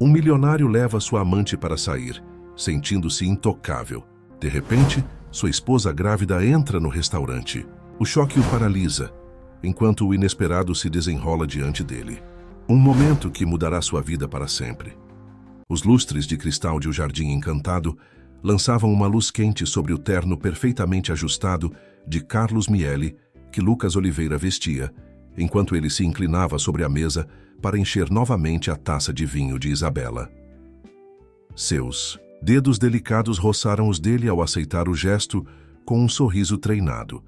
Um milionário leva sua amante para sair, sentindo-se intocável. De repente, sua esposa grávida entra no restaurante. O choque o paralisa, enquanto o inesperado se desenrola diante dele. Um momento que mudará sua vida para sempre. Os lustres de cristal de O Jardim Encantado lançavam uma luz quente sobre o terno perfeitamente ajustado de Carlos Miele que Lucas Oliveira vestia, enquanto ele se inclinava sobre a mesa para encher novamente a taça de vinho de Isabela. Seus dedos delicados roçaram os dele ao aceitar o gesto com um sorriso treinado,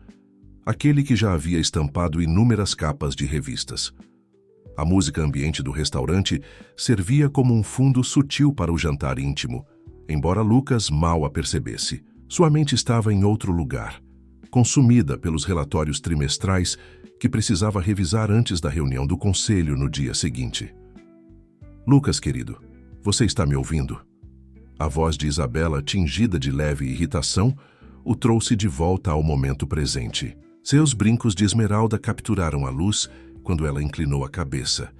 aquele que já havia estampado inúmeras capas de revistas. A música ambiente do restaurante servia como um fundo sutil para o jantar íntimo, embora Lucas mal a percebesse. Sua mente estava em outro lugar, consumida pelos relatórios trimestrais que precisava revisar antes da reunião do conselho no dia seguinte. Lucas, querido, você está me ouvindo? A voz de Isabela, tingida de leve irritação, o trouxe de volta ao momento presente. Seus brincos de esmeralda capturaram a luz quando ela inclinou a cabeça,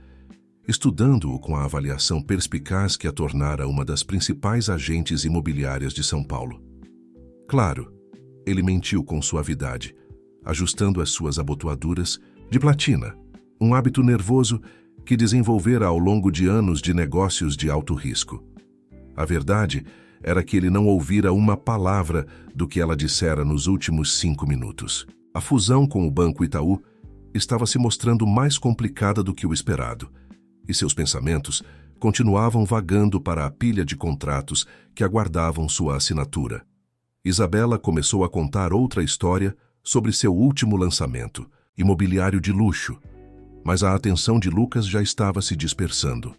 estudando-o com a avaliação perspicaz que a tornara uma das principais agentes imobiliárias de São Paulo. Claro, ele mentiu com suavidade, ajustando as suas abotoaduras de platina, um hábito nervoso que desenvolvera ao longo de anos de negócios de alto risco. A verdade era que ele não ouvira uma palavra do que ela dissera nos últimos 5 minutos. A fusão com o Banco Itaú estava se mostrando mais complicada do que o esperado, e seus pensamentos continuavam vagando para a pilha de contratos que aguardavam sua assinatura. Isabela começou a contar outra história sobre seu último lançamento, imobiliário de luxo, mas a atenção de Lucas já estava se dispersando.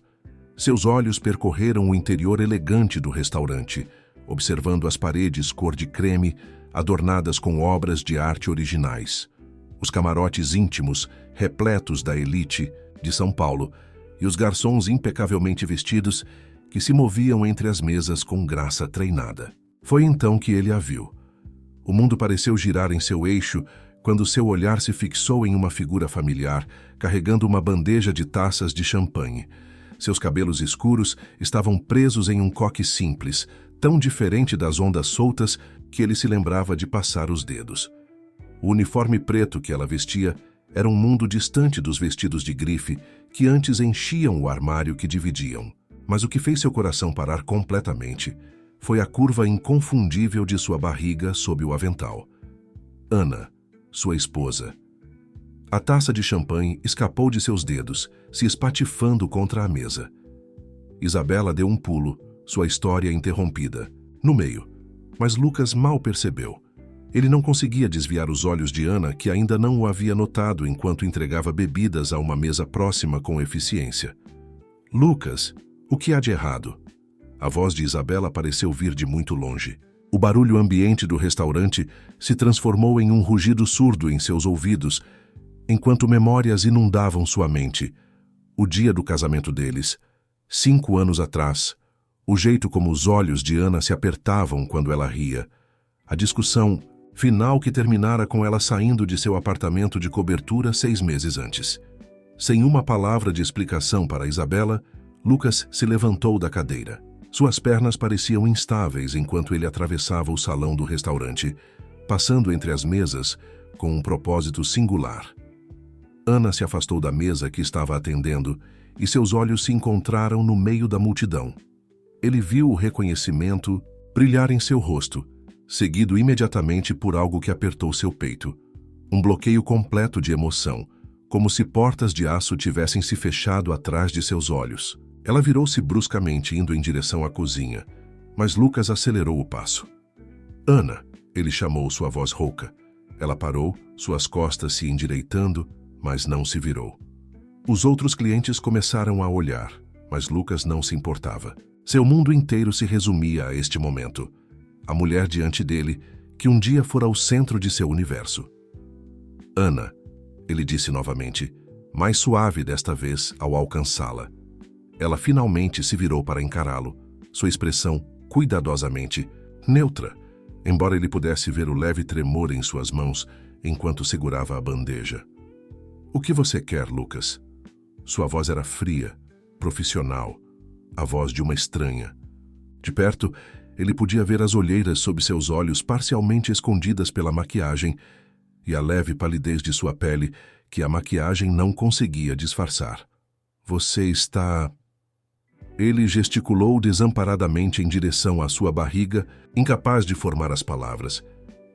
Seus olhos percorreram o interior elegante do restaurante, observando as paredes cor de creme adornadas com obras de arte originais, os camarotes íntimos repletos da elite de São Paulo e os garçons impecavelmente vestidos que se moviam entre as mesas com graça treinada. Foi então que ele a viu. O mundo pareceu girar em seu eixo quando seu olhar se fixou em uma figura familiar carregando uma bandeja de taças de champanhe. Seus cabelos escuros estavam presos em um coque simples, tão diferente das ondas soltas que ele se lembrava de passar os dedos. O uniforme preto que ela vestia era um mundo distante dos vestidos de grife que antes enchiam o armário que dividiam. Mas o que fez seu coração parar completamente foi a curva inconfundível de sua barriga sob o avental. Ana, sua esposa. A taça de champanhe escapou de seus dedos, se espatifando contra a mesa. Isabela deu um pulo, sua história interrompida, no meio, mas Lucas mal percebeu. Ele não conseguia desviar os olhos de Ana, que ainda não o havia notado enquanto entregava bebidas a uma mesa próxima com eficiência. Lucas, o que há de errado? A voz de Isabela pareceu vir de muito longe. O barulho ambiente do restaurante se transformou em um rugido surdo em seus ouvidos, enquanto memórias inundavam sua mente. O dia do casamento deles, 5 anos atrás, o jeito como os olhos de Ana se apertavam quando ela ria, a discussão final que terminara com ela saindo de seu apartamento de cobertura 6 meses antes. Sem uma palavra de explicação para Isabela, Lucas se levantou da cadeira. Suas pernas pareciam instáveis enquanto ele atravessava o salão do restaurante, passando entre as mesas com um propósito singular. Ana se afastou da mesa que estava atendendo e seus olhos se encontraram no meio da multidão. Ele viu o reconhecimento brilhar em seu rosto, seguido imediatamente por algo que apertou seu peito. Um bloqueio completo de emoção, como se portas de aço tivessem se fechado atrás de seus olhos. Ela virou-se bruscamente indo em direção à cozinha, mas Lucas acelerou o passo. Ana, ele chamou sua voz rouca. Ela parou, suas costas se endireitando, mas não se virou. Os outros clientes começaram a olhar, mas Lucas não se importava. Seu mundo inteiro se resumia a este momento. A mulher diante dele, que um dia fora o centro de seu universo. Ana, ele disse novamente, mais suave desta vez ao alcançá-la. Ela finalmente se virou para encará-lo, sua expressão cuidadosamente neutra, embora ele pudesse ver o leve tremor em suas mãos enquanto segurava a bandeja. O que você quer, Lucas? Sua voz era fria, profissional. a voz de uma estranha. De perto, ele podia ver as olheiras sob seus olhos parcialmente escondidas pela maquiagem e a leve palidez de sua pele que a maquiagem não conseguia disfarçar. Você está... Ele gesticulou desamparadamente em direção à sua barriga, incapaz de formar as palavras.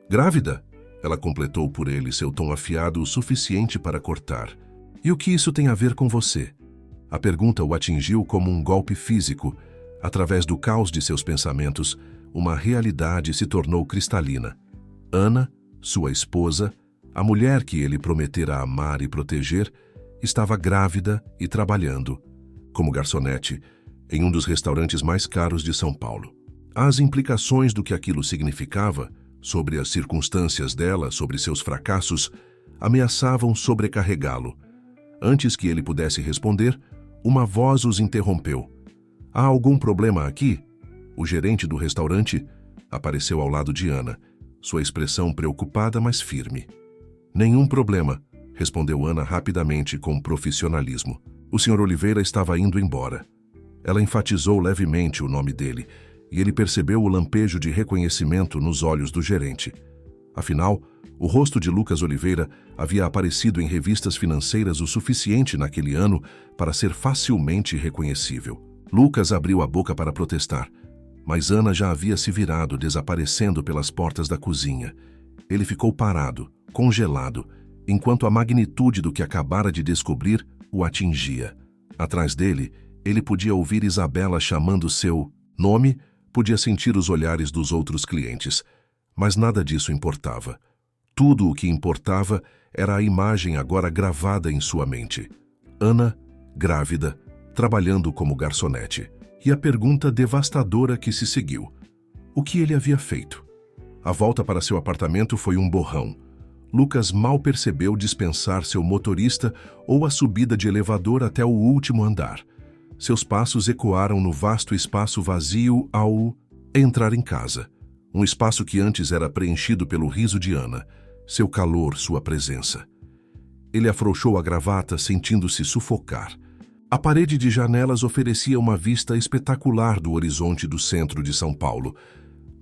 Grávida? Ela completou por ele, seu tom afiado o suficiente para cortar. E o que isso tem a ver com você? A pergunta o atingiu como um golpe físico. Através do caos de seus pensamentos, uma realidade se tornou cristalina. Ana, sua esposa, a mulher que ele prometera amar e proteger, estava grávida e trabalhando, como garçonete, em um dos restaurantes mais caros de São Paulo. As implicações do que aquilo significava, sobre as circunstâncias dela, sobre seus fracassos, ameaçavam sobrecarregá-lo. Antes que ele pudesse responder, uma voz os interrompeu. Há algum problema aqui? O gerente do restaurante apareceu ao lado de Ana, sua expressão preocupada, mas firme. Nenhum problema, respondeu Ana rapidamente com profissionalismo. O Sr. Oliveira estava indo embora. Ela enfatizou levemente o nome dele, e ele percebeu o lampejo de reconhecimento nos olhos do gerente. Afinal, o rosto de Lucas Oliveira havia aparecido em revistas financeiras o suficiente naquele ano para ser facilmente reconhecível. Lucas abriu a boca para protestar, mas Ana já havia se virado, desaparecendo pelas portas da cozinha. Ele ficou parado, congelado, enquanto a magnitude do que acabara de descobrir o atingia. Atrás dele, ele podia ouvir Isabela chamando seu nome, podia sentir os olhares dos outros clientes, mas nada disso importava. Tudo o que importava era a imagem agora gravada em sua mente. Ana, grávida, trabalhando como garçonete. E a pergunta devastadora que se seguiu. O que ele havia feito? A volta para seu apartamento foi um borrão. Lucas mal percebeu dispensar seu motorista ou a subida de elevador até o último andar. Seus passos ecoaram no vasto espaço vazio ao entrar em casa. Um espaço que antes era preenchido pelo riso de Ana, seu calor, sua presença. Ele afrouxou a gravata, sentindo-se sufocar. A parede de janelas oferecia uma vista espetacular do horizonte do centro de São Paulo.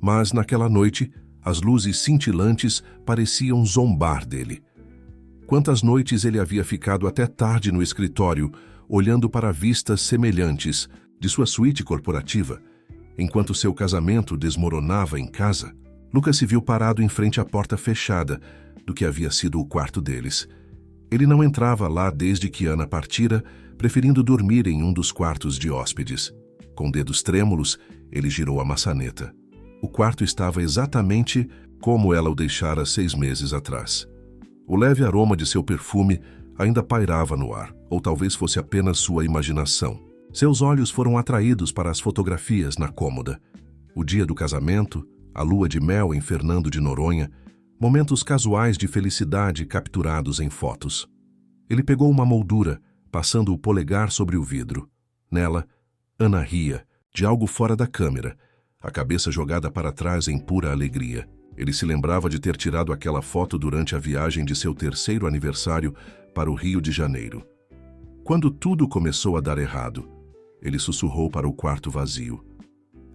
Mas, naquela noite, as luzes cintilantes pareciam zombar dele. Quantas noites ele havia ficado até tarde no escritório, olhando para vistas semelhantes de sua suíte corporativa, enquanto seu casamento desmoronava em casa. Lucas se viu parado em frente à porta fechada do que havia sido o quarto deles. Ele não entrava lá desde que Ana partira, preferindo dormir em um dos quartos de hóspedes. Com dedos trêmulos, ele girou a maçaneta. O quarto estava exatamente como ela o deixara 6 meses atrás. O leve aroma de seu perfume ainda pairava no ar, ou talvez fosse apenas sua imaginação. Seus olhos foram atraídos para as fotografias na cômoda. O dia do casamento, a lua de mel em Fernando de Noronha, momentos casuais de felicidade capturados em fotos. Ele pegou uma moldura, passando o polegar sobre o vidro. Nela, Ana ria, de algo fora da câmera, a cabeça jogada para trás em pura alegria. Ele se lembrava de ter tirado aquela foto durante a viagem de seu 3º aniversário para o Rio de Janeiro. Quando tudo começou a dar errado, ele sussurrou para o quarto vazio.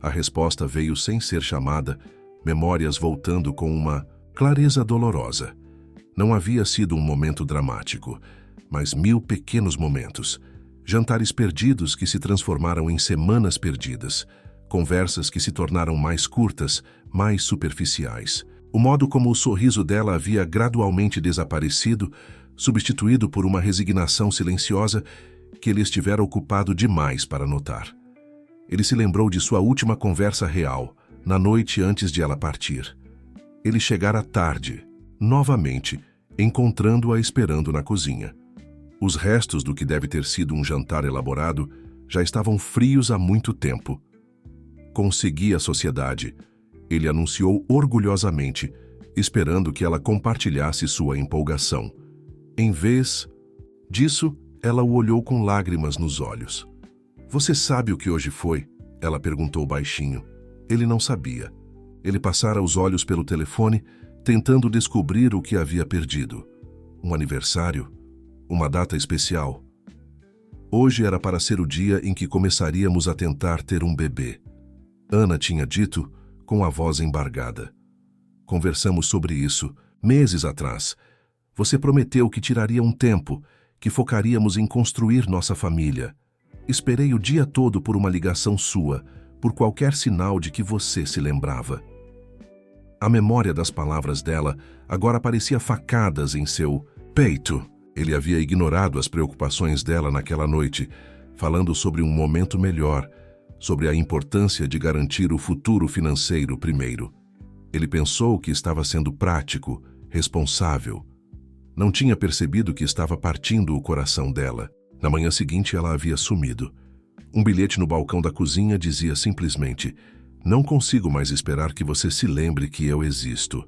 A resposta veio sem ser chamada, memórias voltando com uma clareza dolorosa. Não havia sido um momento dramático, mas 1000 pequenos momentos. Jantares perdidos que se transformaram em semanas perdidas. Conversas que se tornaram mais curtas, mais superficiais. O modo como o sorriso dela havia gradualmente desaparecido, substituído por uma resignação silenciosa que ele estivera ocupado demais para notar. Ele se lembrou de sua última conversa real, na noite antes de ela partir. Ele chegara tarde, novamente, encontrando-a esperando na cozinha. Os restos do que deve ter sido um jantar elaborado já estavam frios há muito tempo. Consegui a sociedade, ele anunciou orgulhosamente, esperando que ela compartilhasse sua empolgação. Em vez disso, ela o olhou com lágrimas nos olhos. Você sabe o que hoje foi? Ela perguntou baixinho. Ele não sabia. Ele passara os olhos pelo telefone, tentando descobrir o que havia perdido. Um aniversário? Uma data especial? Hoje era para ser o dia em que começaríamos a tentar ter um bebê. Ana tinha dito, com a voz embargada. Conversamos sobre isso meses atrás. Você prometeu que tiraria um tempo, que focaríamos em construir nossa família. Esperei o dia todo por uma ligação sua, por qualquer sinal de que você se lembrava. A memória das palavras dela agora parecia facadas em seu peito. Ele havia ignorado as preocupações dela naquela noite, falando sobre um momento melhor, sobre a importância de garantir o futuro financeiro primeiro. Ele pensou que estava sendo prático, responsável. Não tinha percebido que estava partindo o coração dela. Na manhã seguinte, ela havia sumido. Um bilhete no balcão da cozinha dizia simplesmente: "Não consigo mais esperar que você se lembre que eu existo."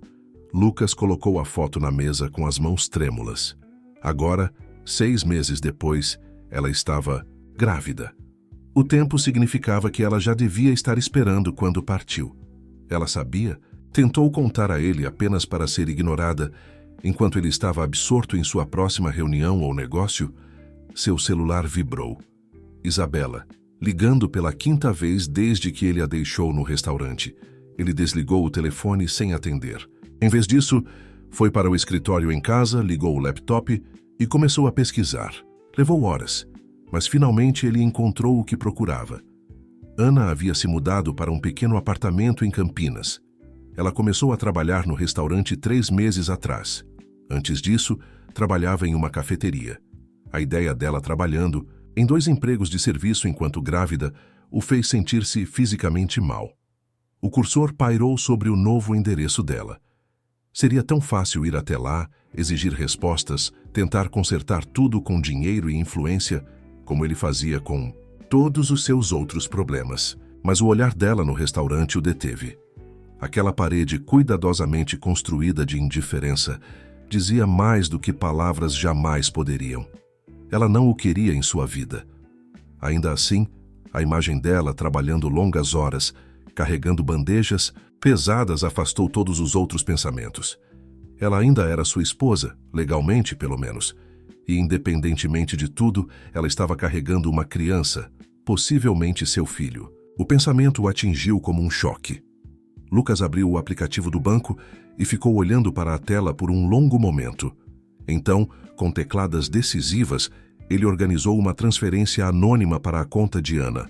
Lucas colocou a foto na mesa com as mãos trêmulas. Agora, 6 meses depois, ela estava grávida. O tempo significava que ela já devia estar esperando quando partiu. Ela sabia, tentou contar a ele apenas para ser ignorada. Enquanto ele estava absorto em sua próxima reunião ou negócio, seu celular vibrou. Isabela, ligando pela 5ª vez desde que ele a deixou no restaurante. Ele desligou o telefone sem atender. Em vez disso, foi para o escritório em casa, ligou o laptop e começou a pesquisar. Levou horas, mas finalmente ele encontrou o que procurava. Ana havia se mudado para um pequeno apartamento em Campinas. Ela começou a trabalhar no restaurante 3 meses atrás. Antes disso, trabalhava em uma cafeteria. A ideia dela trabalhando em 2 empregos de serviço enquanto grávida o fez sentir-se fisicamente mal. O cursor pairou sobre o novo endereço dela. Seria tão fácil ir até lá, exigir respostas, tentar consertar tudo com dinheiro e influência, como ele fazia com todos os seus outros problemas. Mas o olhar dela no restaurante o deteve. Aquela parede cuidadosamente construída de indiferença dizia mais do que palavras jamais poderiam. Ela não o queria em sua vida. Ainda assim, a imagem dela trabalhando longas horas, carregando bandejas pesadas, afastou todos os outros pensamentos. Ela ainda era sua esposa, legalmente pelo menos, e independentemente de tudo, ela estava carregando uma criança, possivelmente seu filho. O pensamento o atingiu como um choque. Lucas abriu o aplicativo do banco e ficou olhando para a tela por um longo momento. Então, com tecladas decisivas, ele organizou uma transferência anônima para a conta de Ana,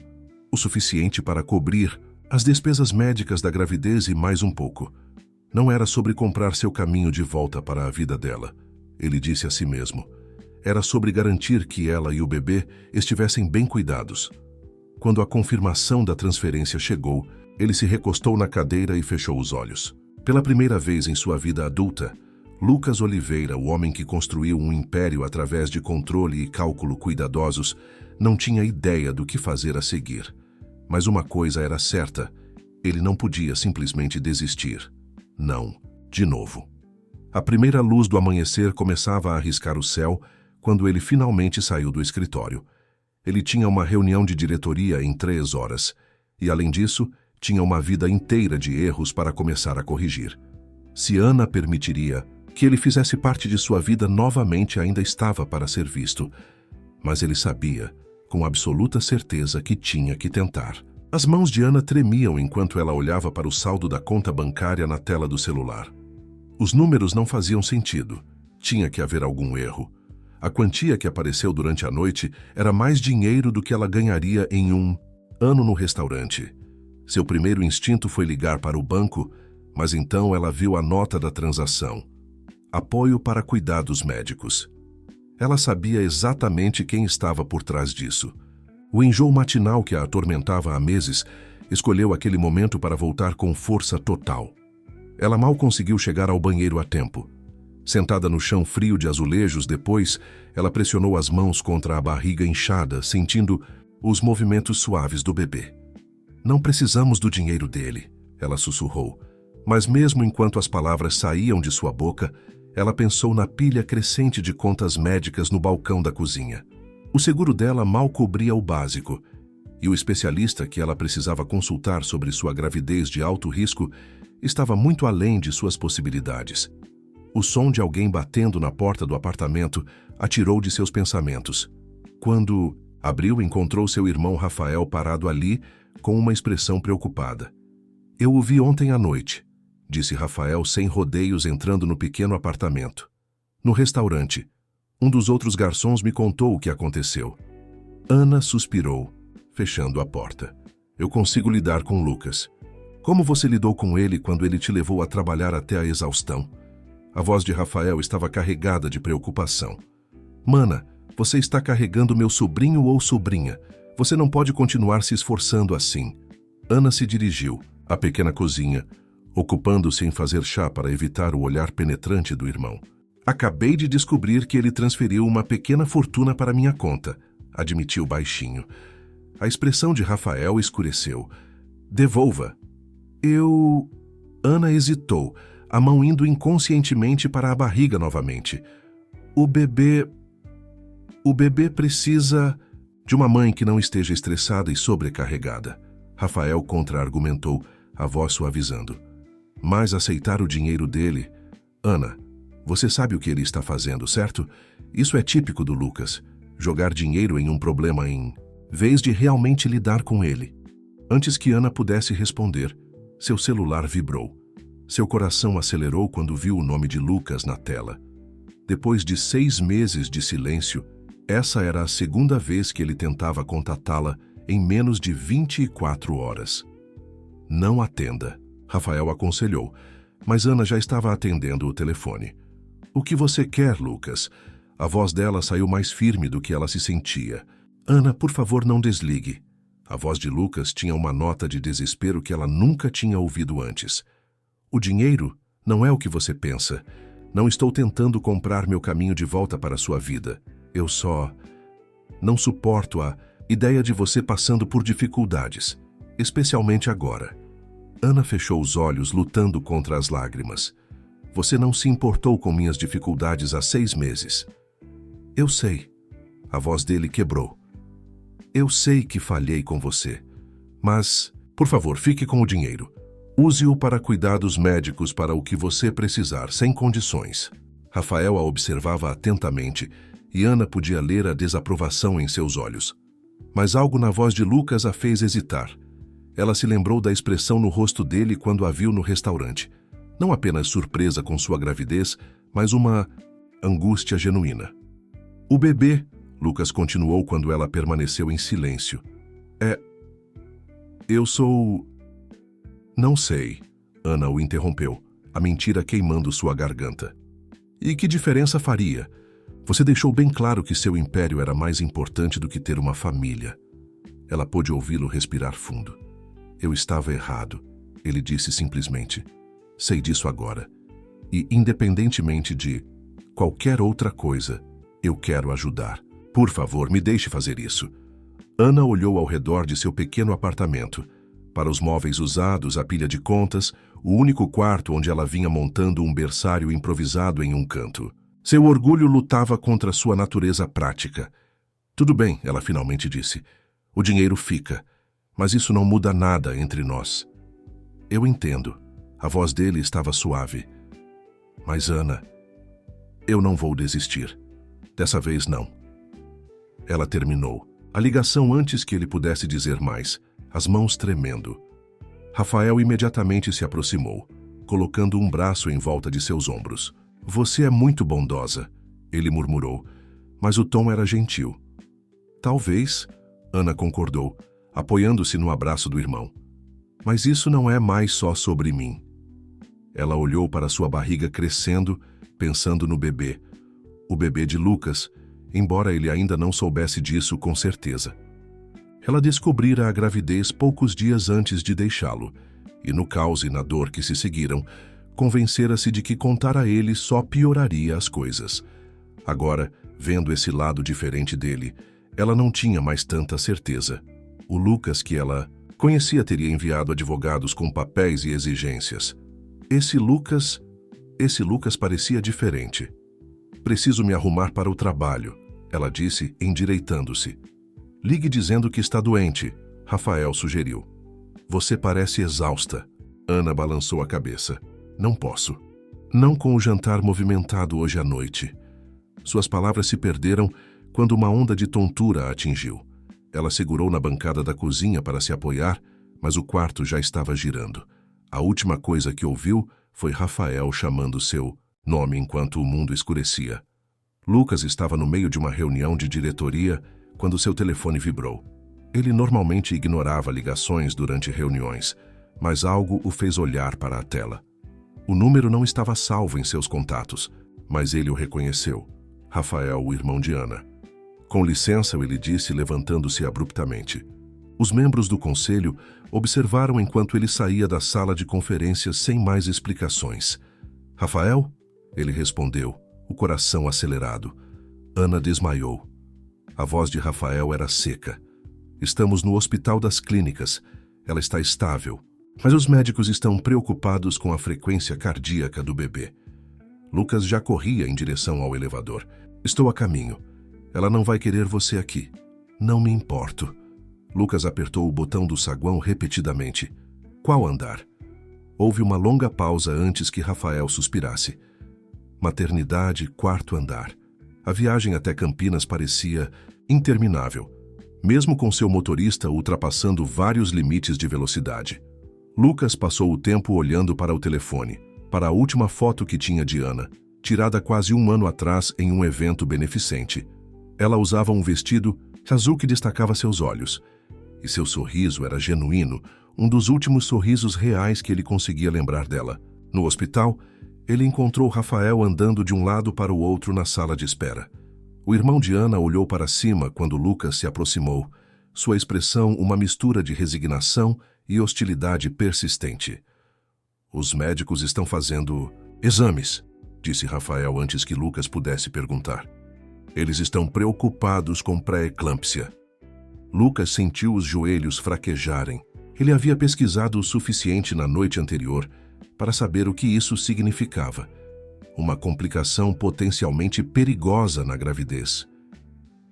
o suficiente para cobrir as despesas médicas da gravidez e mais um pouco. Não era sobre comprar seu caminho de volta para a vida dela, ele disse a si mesmo. Era sobre garantir que ela e o bebê estivessem bem cuidados. Quando a confirmação da transferência chegou, ele se recostou na cadeira e fechou os olhos. Pela primeira vez em sua vida adulta, Lucas Oliveira, o homem que construiu um império através de controle e cálculo cuidadosos, não tinha ideia do que fazer a seguir. Mas uma coisa era certa, ele não podia simplesmente desistir. Não, de novo. A primeira luz do amanhecer começava a arriscar o céu quando ele finalmente saiu do escritório. Ele tinha uma reunião de diretoria em 3 horas, e além disso, tinha uma vida inteira de erros para começar a corrigir. Se Ana permitiria que ele fizesse parte de sua vida novamente, ainda estava para ser visto. Mas ele sabia, com absoluta certeza, que tinha que tentar. As mãos de Ana tremiam enquanto ela olhava para o saldo da conta bancária na tela do celular. Os números não faziam sentido. Tinha que haver algum erro. A quantia que apareceu durante a noite era mais dinheiro do que ela ganharia em um ano no restaurante. Seu primeiro instinto foi ligar para o banco, mas então ela viu a nota da transação. Apoio para cuidados médicos. Ela sabia exatamente quem estava por trás disso. O enjoo matinal que a atormentava há meses escolheu aquele momento para voltar com força total. Ela mal conseguiu chegar ao banheiro a tempo. Sentada no chão frio de azulejos, depois, ela pressionou as mãos contra a barriga inchada, sentindo os movimentos suaves do bebê. "Não precisamos do dinheiro dele", ela sussurrou. Mas mesmo enquanto as palavras saíam de sua boca, ela pensou na pilha crescente de contas médicas no balcão da cozinha. O seguro dela mal cobria o básico, e o especialista que ela precisava consultar sobre sua gravidez de alto risco estava muito além de suas possibilidades. O som de alguém batendo na porta do apartamento a tirou de seus pensamentos. Quando Abriu e encontrou seu irmão Rafael parado ali, com uma expressão preocupada. Eu o vi ontem à noite, disse Rafael sem rodeios entrando no pequeno apartamento. No restaurante. Um dos outros garçons me contou o que aconteceu. Ana suspirou, fechando a porta. Eu consigo lidar com Lucas. Como você lidou com ele quando ele te levou a trabalhar até a exaustão? A voz de Rafael estava carregada de preocupação. Mana, você está carregando meu sobrinho ou sobrinha. Você não pode continuar se esforçando assim. Ana se dirigiu à pequena cozinha, ocupando-se em fazer chá para evitar o olhar penetrante do irmão. Acabei de descobrir que ele transferiu uma pequena fortuna para minha conta, admitiu baixinho. A expressão de Rafael escureceu. Devolva. Ana hesitou, a mão indo inconscientemente para a barriga novamente. O bebê precisa de uma mãe que não esteja estressada e sobrecarregada. Rafael contra-argumentou, a voz suavizando. Mas aceitar o dinheiro dele... Ana, você sabe o que ele está fazendo, certo? Isso é típico do Lucas. Jogar dinheiro em um problema em vez de realmente lidar com ele. Antes que Ana pudesse responder, seu celular vibrou. Seu coração acelerou quando viu o nome de Lucas na tela. Depois de 6 meses de silêncio, essa era a segunda vez que ele tentava contatá-la em menos de 24 horas. Não atenda, Rafael aconselhou, mas Ana já estava atendendo o telefone. O que você quer, Lucas? A voz dela saiu mais firme do que ela se sentia. Ana, por favor, não desligue. A voz de Lucas tinha uma nota de desespero que ela nunca tinha ouvido antes. O dinheiro não é o que você pensa. Não estou tentando comprar meu caminho de volta para a sua vida. Eu só não suporto a ideia de você passando por dificuldades, especialmente agora. Ana fechou os olhos, lutando contra as lágrimas. Você não se importou com minhas dificuldades há 6 meses. Eu sei. A voz dele quebrou. Eu sei que falhei com você. Mas, por favor, fique com o dinheiro. Use-o para cuidados médicos para o que você precisar, sem condições. Rafael a observava atentamente e Ana podia ler a desaprovação em seus olhos. Mas algo na voz de Lucas a fez hesitar. Ela se lembrou da expressão no rosto dele quando a viu no restaurante. Não apenas surpresa com sua gravidez, mas uma angústia genuína. O bebê, Lucas continuou quando ela permaneceu em silêncio. Eu sou... Não sei, Ana o interrompeu, a mentira queimando sua garganta. E que diferença faria? Você deixou bem claro que seu império era mais importante do que ter uma família. Ela pôde ouvi-lo respirar fundo. Eu estava errado, ele disse simplesmente. Sei disso agora. E, independentemente de qualquer outra coisa, eu quero ajudar. Por favor, me deixe fazer isso. Ana olhou ao redor de seu pequeno apartamento, para os móveis usados, a pilha de contas, o único quarto onde ela vinha montando um berçário improvisado em um canto. Seu orgulho lutava contra sua natureza prática. Tudo bem, ela finalmente disse. O dinheiro fica, mas isso não muda nada entre nós. Eu entendo. A voz dele estava suave. Mas, Ana, eu não vou desistir. Dessa vez, não. Ela terminou. A ligação antes que ele pudesse dizer mais, as mãos tremendo. Rafael imediatamente se aproximou, colocando um braço em volta de seus ombros. Você é muito bondosa, ele murmurou, mas o tom era gentil. Talvez, Ana concordou, apoiando-se no abraço do irmão. Mas isso não é mais só sobre mim. Ela olhou para sua barriga crescendo, pensando no bebê. O bebê de Lucas, embora ele ainda não soubesse disso com certeza. Ela descobrira a gravidez poucos dias antes de deixá-lo, e no caos e na dor que se seguiram, convencera-se de que contar a ele só pioraria as coisas. Agora, vendo esse lado diferente dele, ela não tinha mais tanta certeza. O Lucas que ela conhecia teria enviado advogados com papéis e exigências. Esse Lucas parecia diferente. Preciso me arrumar para o trabalho, ela disse, endireitando-se. Ligue dizendo que está doente, Rafael sugeriu. Você parece exausta. Ana balançou a cabeça. Não posso. Não com o jantar movimentado hoje à noite. Suas palavras se perderam quando uma onda de tontura a atingiu. Ela segurou na bancada da cozinha para se apoiar, mas o quarto já estava girando. A última coisa que ouviu foi Rafael chamando seu nome enquanto o mundo escurecia. Lucas estava no meio de uma reunião de diretoria quando seu telefone vibrou. Ele normalmente ignorava ligações durante reuniões, mas algo o fez olhar para a tela. O número não estava salvo em seus contatos, mas ele o reconheceu. Rafael, o irmão de Ana. Com licença, ele disse, levantando-se abruptamente. Os membros do conselho observaram enquanto ele saía da sala de conferências sem mais explicações. Rafael? Ele respondeu, o coração acelerado. Ana desmaiou. A voz de Rafael era seca. Estamos no Hospital das Clínicas. Ela está estável, mas os médicos estão preocupados com a frequência cardíaca do bebê. Lucas já corria em direção ao elevador. Estou a caminho. Ela não vai querer você aqui. Não me importo. Lucas apertou o botão do saguão repetidamente. Qual andar? Houve uma longa pausa antes que Rafael suspirasse. Maternidade, 4º andar. A viagem até Campinas parecia interminável, mesmo com seu motorista ultrapassando vários limites de velocidade. Lucas passou o tempo olhando para o telefone, para a última foto que tinha de Ana, tirada quase um ano atrás em um evento beneficente. Ela usava um vestido azul que destacava seus olhos, e seu sorriso era genuíno, um dos últimos sorrisos reais que ele conseguia lembrar dela. No hospital, ele encontrou Rafael andando de um lado para o outro na sala de espera. O irmão de Ana olhou para cima quando Lucas se aproximou, sua expressão uma mistura de resignação e hostilidade persistente. Os médicos estão fazendo exames, disse Rafael antes que Lucas pudesse perguntar. Eles estão preocupados com pré-eclâmpsia. Lucas sentiu os joelhos fraquejarem. Ele havia pesquisado o suficiente na noite anterior para saber o que isso significava. Uma complicação potencialmente perigosa na gravidez.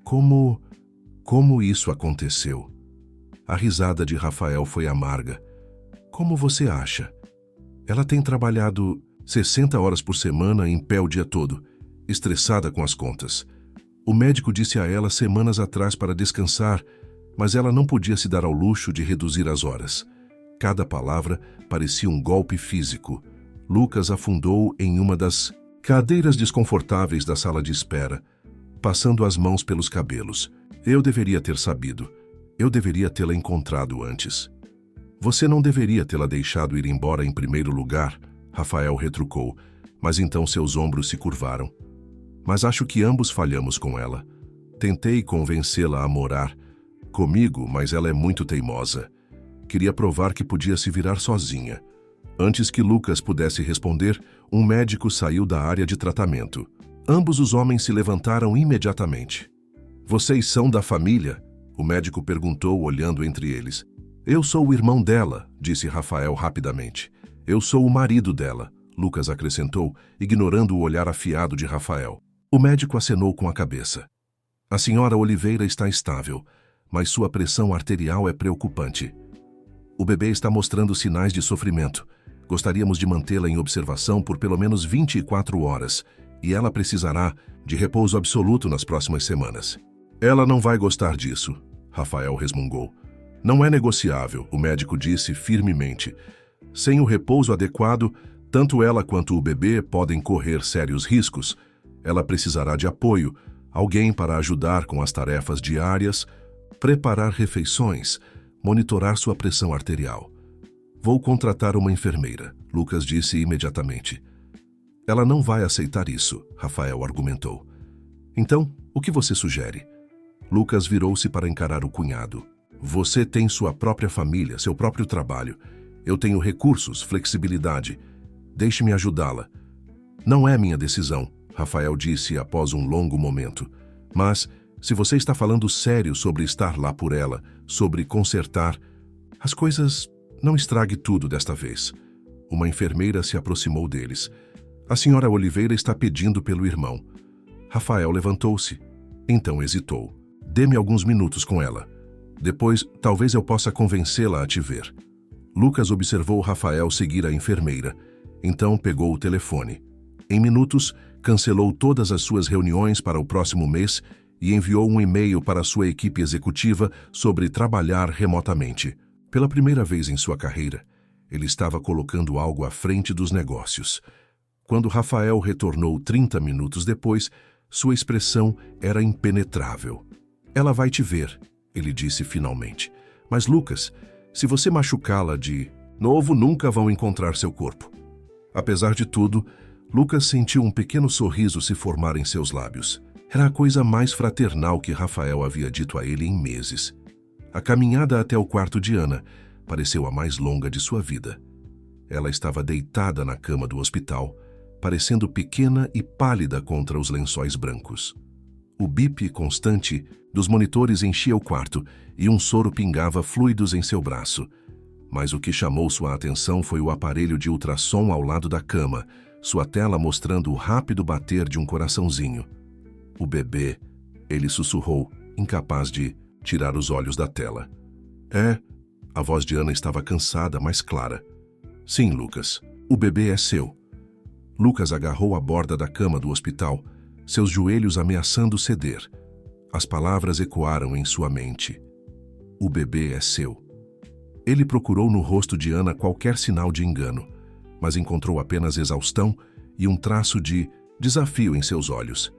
Como isso aconteceu? A risada de Rafael foi amarga. Como você acha? Ela tem trabalhado 60 horas por semana em pé o dia todo, estressada com as contas. O médico disse a ela semanas atrás para descansar, mas ela não podia se dar ao luxo de reduzir as horas. Cada palavra parecia um golpe físico. Lucas afundou em uma das cadeiras desconfortáveis da sala de espera, passando as mãos pelos cabelos. Eu deveria ter sabido. Eu deveria tê-la encontrado antes. Você não deveria tê-la deixado ir embora em primeiro lugar, Rafael retrucou, mas então seus ombros se curvaram. Mas acho que ambos falhamos com ela. Tentei convencê-la a morar comigo, mas ela é muito teimosa. Queria provar que podia se virar sozinha. Antes que Lucas pudesse responder, um médico saiu da área de tratamento. Ambos os homens se levantaram imediatamente. Vocês são da família? O médico perguntou, olhando entre eles. Eu sou o irmão dela, disse Rafael rapidamente. Eu sou o marido dela, Lucas acrescentou, ignorando o olhar afiado de Rafael. O médico acenou com a cabeça. A senhora Oliveira está estável, mas sua pressão arterial é preocupante. O bebê está mostrando sinais de sofrimento. Gostaríamos de mantê-la em observação por pelo menos 24 horas, e ela precisará de repouso absoluto nas próximas semanas. Ela não vai gostar disso, Rafael resmungou. Não é negociável, o médico disse firmemente. Sem o repouso adequado, tanto ela quanto o bebê podem correr sérios riscos. Ela precisará de apoio, alguém para ajudar com as tarefas diárias, preparar refeições, monitorar sua pressão arterial. Vou contratar uma enfermeira, Lucas disse imediatamente. Ela não vai aceitar isso, Rafael argumentou. Então, o que você sugere? Lucas virou-se para encarar o cunhado. Você tem sua própria família, seu próprio trabalho. Eu tenho recursos, flexibilidade. Deixe-me ajudá-la. Não é minha decisão, Rafael disse após um longo momento. Mas, se você está falando sério sobre estar lá por ela, sobre consertar, as coisas... Não estrague tudo desta vez. Uma enfermeira se aproximou deles. A senhora Oliveira está pedindo pelo irmão. Rafael levantou-se. Então hesitou. Dê-me alguns minutos com ela. Depois, talvez eu possa convencê-la a te ver. Lucas observou Rafael seguir a enfermeira. Então pegou o telefone. Em minutos, cancelou todas as suas reuniões para o próximo mês e enviou um e-mail para sua equipe executiva sobre trabalhar remotamente. Pela primeira vez em sua carreira, ele estava colocando algo à frente dos negócios. Quando Rafael retornou 30 minutos depois, sua expressão era impenetrável. Ela vai te ver, ele disse finalmente. Mas Lucas, se você machucá-la de novo, nunca vão encontrar seu corpo. Apesar de tudo, Lucas sentiu um pequeno sorriso se formar em seus lábios. Era a coisa mais fraternal que Rafael havia dito a ele em meses. A caminhada até o quarto de Ana pareceu a mais longa de sua vida. Ela estava deitada na cama do hospital, parecendo pequena e pálida contra os lençóis brancos. O bip constante dos monitores enchia o quarto e um soro pingava fluidos em seu braço. Mas o que chamou sua atenção foi o aparelho de ultrassom ao lado da cama, sua tela mostrando o rápido bater de um coraçãozinho. O bebê, ele sussurrou, incapaz de tirar os olhos da tela. A voz de Ana estava cansada, mas clara. Sim, Lucas, o bebê é seu. Lucas agarrou a borda da cama do hospital, seus joelhos ameaçando ceder. As palavras ecoaram em sua mente. O bebê é seu. Ele procurou no rosto de Ana qualquer sinal de engano, mas encontrou apenas exaustão e um traço de desafio em seus olhos.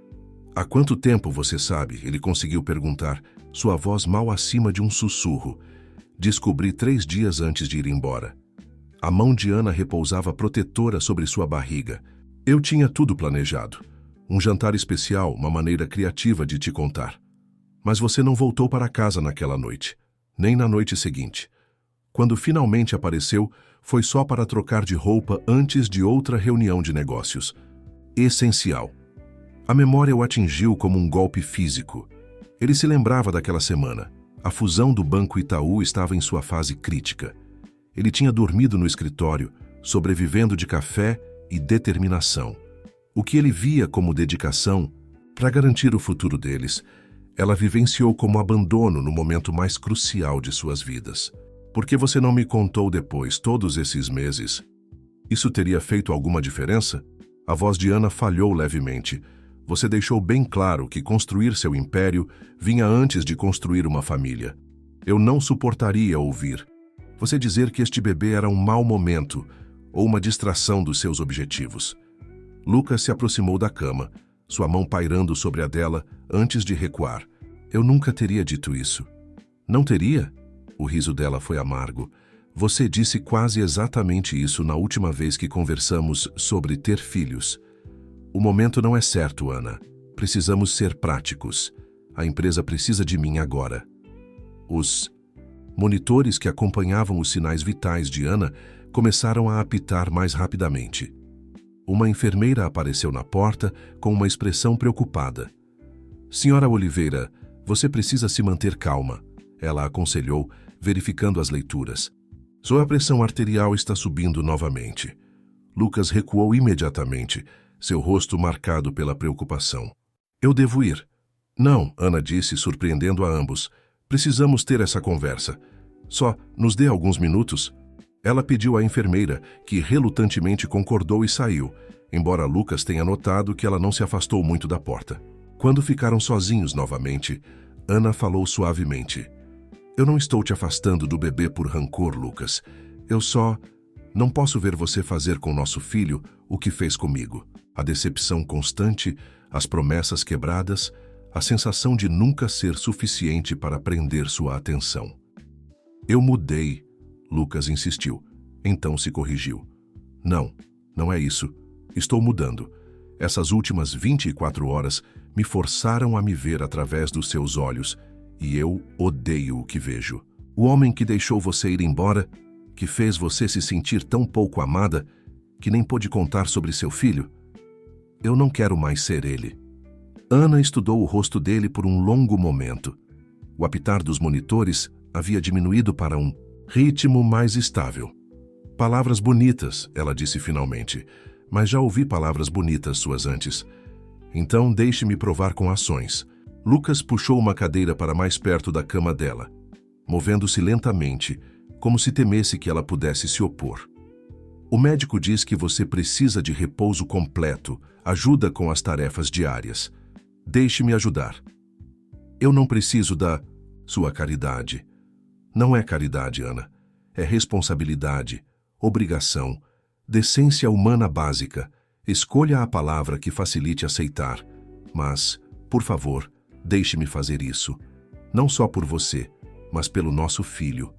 Há quanto tempo você sabe? Ele conseguiu perguntar, sua voz mal acima de um sussurro. Descobri 3 dias antes de ir embora. A mão de Ana repousava protetora sobre sua barriga. Eu tinha tudo planejado. Um jantar especial, uma maneira criativa de te contar. Mas você não voltou para casa naquela noite, nem na noite seguinte. Quando finalmente apareceu, foi só para trocar de roupa antes de outra reunião de negócios. Essencial. A memória o atingiu como um golpe físico. Ele se lembrava daquela semana. A fusão do Banco Itaú estava em sua fase crítica. Ele tinha dormido no escritório, sobrevivendo de café e determinação. O que ele via como dedicação para garantir o futuro deles, ela vivenciou como abandono no momento mais crucial de suas vidas. Por que você não me contou depois, todos esses meses? Isso teria feito alguma diferença? A voz de Ana falhou levemente. Você deixou bem claro que construir seu império vinha antes de construir uma família. Eu não suportaria ouvir você dizer que este bebê era um mau momento ou uma distração dos seus objetivos. Lucas se aproximou da cama, sua mão pairando sobre a dela antes de recuar. Eu nunca teria dito isso. Não teria? O riso dela foi amargo. Você disse quase exatamente isso na última vez que conversamos sobre ter filhos. O momento não é certo, Ana. Precisamos ser práticos. A empresa precisa de mim agora. Os monitores que acompanhavam os sinais vitais de Ana começaram a apitar mais rapidamente. Uma enfermeira apareceu na porta com uma expressão preocupada. Senhora Oliveira, você precisa se manter calma, ela aconselhou, verificando as leituras. Sua pressão arterial está subindo novamente. Lucas recuou imediatamente, seu rosto marcado pela preocupação. Eu devo ir. Não, Ana disse, surpreendendo a ambos. Precisamos ter essa conversa. Só nos dê alguns minutos. Ela pediu à enfermeira, que relutantemente concordou e saiu, embora Lucas tenha notado que ela não se afastou muito da porta. Quando ficaram sozinhos novamente, Ana falou suavemente. Eu não estou te afastando do bebê por rancor, Lucas. Eu só não posso ver você fazer com nosso filho o que fez comigo. A decepção constante, as promessas quebradas, a sensação de nunca ser suficiente para prender sua atenção. Eu mudei, Lucas insistiu. Então se corrigiu. Não, não é isso. Estou mudando. Essas últimas 24 horas me forçaram a me ver através dos seus olhos, e eu odeio o que vejo. O homem que deixou você ir embora, que fez você se sentir tão pouco amada, que nem pôde contar sobre seu filho. Eu não quero mais ser ele. Ana estudou o rosto dele por um longo momento. O apitar dos monitores havia diminuído para um ritmo mais estável. Palavras bonitas, ela disse finalmente, mas já ouvi palavras bonitas suas antes. Então deixe-me provar com ações. Lucas puxou uma cadeira para mais perto da cama dela, movendo-se lentamente, como se temesse que ela pudesse se opor. O médico diz que você precisa de repouso completo, ajuda com as tarefas diárias. Deixe-me ajudar. Eu não preciso da sua caridade. Não é caridade, Ana. É responsabilidade, obrigação, decência humana básica. Escolha a palavra que facilite aceitar. Mas, por favor, deixe-me fazer isso. Não só por você, mas pelo nosso filho.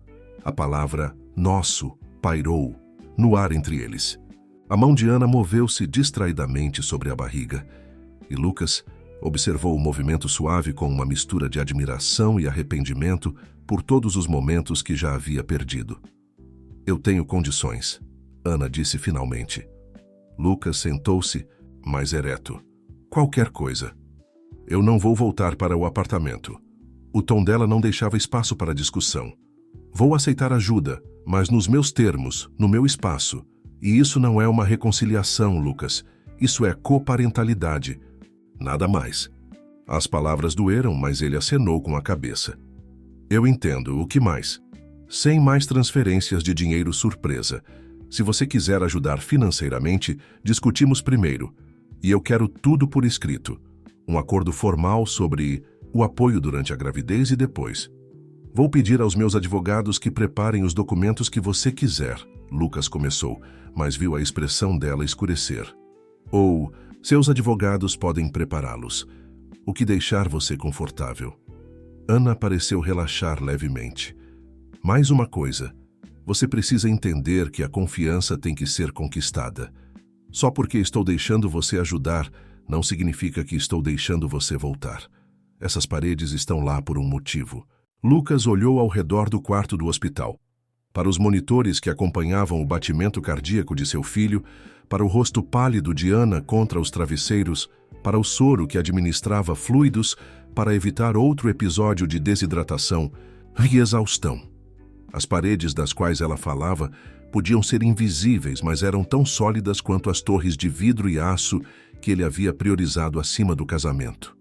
A palavra nosso pairou no ar entre eles. A mão de Ana moveu-se distraidamente sobre a barriga, e Lucas observou o movimento suave com uma mistura de admiração e arrependimento por todos os momentos que já havia perdido. Eu tenho condições, Ana disse finalmente. Lucas sentou-se, mais ereto. Qualquer coisa. Eu não vou voltar para o apartamento. O tom dela não deixava espaço para discussão. Vou aceitar ajuda, mas nos meus termos, no meu espaço. E isso não é uma reconciliação, Lucas. Isso é coparentalidade. Nada mais. As palavras doeram, mas ele acenou com a cabeça. Eu entendo. O que mais? Sem mais transferências de dinheiro surpresa. Se você quiser ajudar financeiramente, discutimos primeiro. E eu quero tudo por escrito. Um acordo formal sobre o apoio durante a gravidez e depois. Vou pedir aos meus advogados que preparem os documentos que você quiser, Lucas começou, mas viu a expressão dela escurecer. Ou, seus advogados podem prepará-los, o que deixar você confortável. Ana pareceu relaxar levemente. Mais uma coisa, você precisa entender que a confiança tem que ser conquistada. Só porque estou deixando você ajudar, não significa que estou deixando você voltar. Essas paredes estão lá por um motivo. Lucas olhou ao redor do quarto do hospital. Para os monitores que acompanhavam o batimento cardíaco de seu filho, para o rosto pálido de Ana contra os travesseiros, para o soro que administrava fluidos, para evitar outro episódio de desidratação e exaustão. As paredes das quais ela falava podiam ser invisíveis, mas eram tão sólidas quanto as torres de vidro e aço que ele havia priorizado acima do casamento.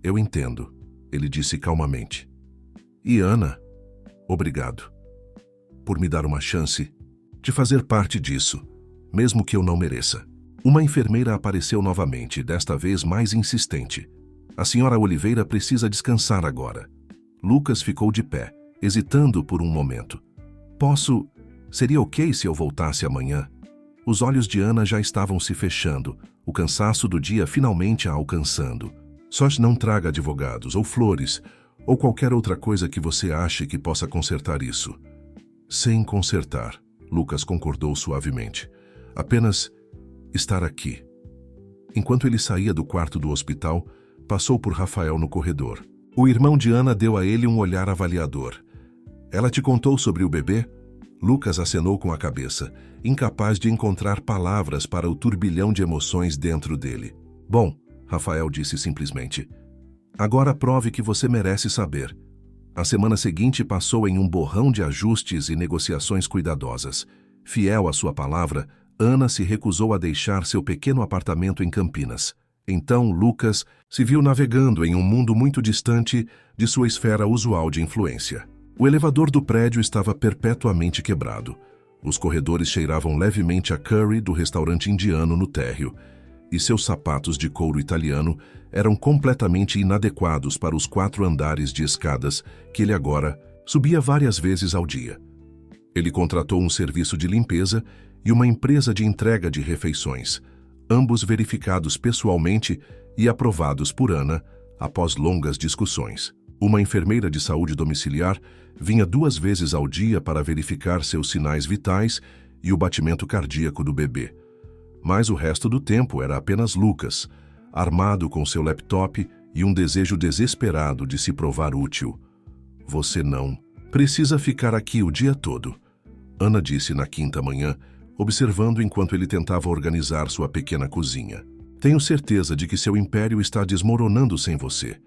Eu entendo, ele disse calmamente. E Ana, obrigado por me dar uma chance de fazer parte disso, mesmo que eu não mereça. Uma enfermeira apareceu novamente, desta vez mais insistente. A senhora Oliveira precisa descansar agora. Lucas ficou de pé, hesitando por um momento. Posso... Seria ok se eu voltasse amanhã? Os olhos de Ana já estavam se fechando, o cansaço do dia finalmente a alcançando. Só não traga advogados ou flores, ou qualquer outra coisa que você ache que possa consertar isso. Sem consertar, Lucas concordou suavemente. Apenas estar aqui. Enquanto ele saía do quarto do hospital, passou por Rafael no corredor. O irmão de Ana deu a ele um olhar avaliador. Ela te contou sobre o bebê? Lucas acenou com a cabeça, incapaz de encontrar palavras para o turbilhão de emoções dentro dele. Bom, Rafael disse simplesmente. Agora prove que você merece saber. A semana seguinte passou em um borrão de ajustes e negociações cuidadosas. Fiel à sua palavra, Ana se recusou a deixar seu pequeno apartamento em Campinas. Então, Lucas se viu navegando em um mundo muito distante de sua esfera usual de influência. O elevador do prédio estava perpetuamente quebrado. Os corredores cheiravam levemente a curry do restaurante indiano no térreo, e seus sapatos de couro italiano eram completamente inadequados para os 4 andares de escadas que ele agora subia várias vezes ao dia. Ele contratou um serviço de limpeza e uma empresa de entrega de refeições, ambos verificados pessoalmente e aprovados por Ana após longas discussões. Uma enfermeira de saúde domiciliar vinha 2 vezes ao dia para verificar seus sinais vitais e o batimento cardíaco do bebê. Mas o resto do tempo era apenas Lucas, armado com seu laptop e um desejo desesperado de se provar útil. Você não precisa ficar aqui o dia todo, Ana disse na quinta manhã, observando enquanto ele tentava organizar sua pequena cozinha. Tenho certeza de que seu império está desmoronando sem você.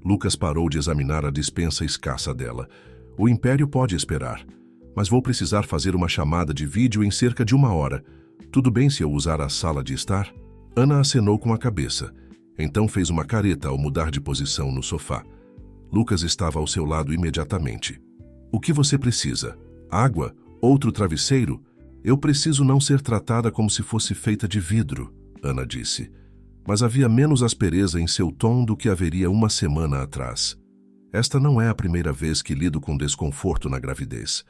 Lucas parou de examinar a despensa escassa dela. O império pode esperar, mas vou precisar fazer uma chamada de vídeo em cerca de 1 hora. Tudo bem se eu usar a sala de estar? Ana acenou com a cabeça. Então fez uma careta ao mudar de posição no sofá. Lucas estava ao seu lado imediatamente. O que você precisa? Água? Outro travesseiro? Eu preciso não ser tratada como se fosse feita de vidro, Ana disse. mas havia menos aspereza em seu tom do que haveria uma semana atrás. Esta não é a primeira vez que lido com desconforto na gravidez.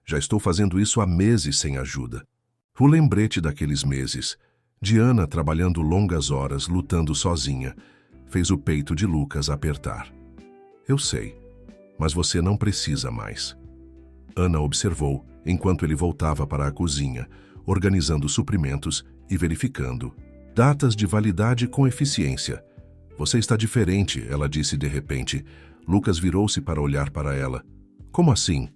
Já estou fazendo isso há meses sem ajuda. O lembrete daqueles meses. Diana trabalhando longas horas, lutando sozinha, fez o peito de Lucas apertar. Eu sei, mas você não precisa mais. Ana observou enquanto ele voltava para a cozinha, organizando suprimentos e verificando datas de validade com eficiência. Você está diferente, ela disse de repente. Lucas virou-se para olhar para ela. Como assim?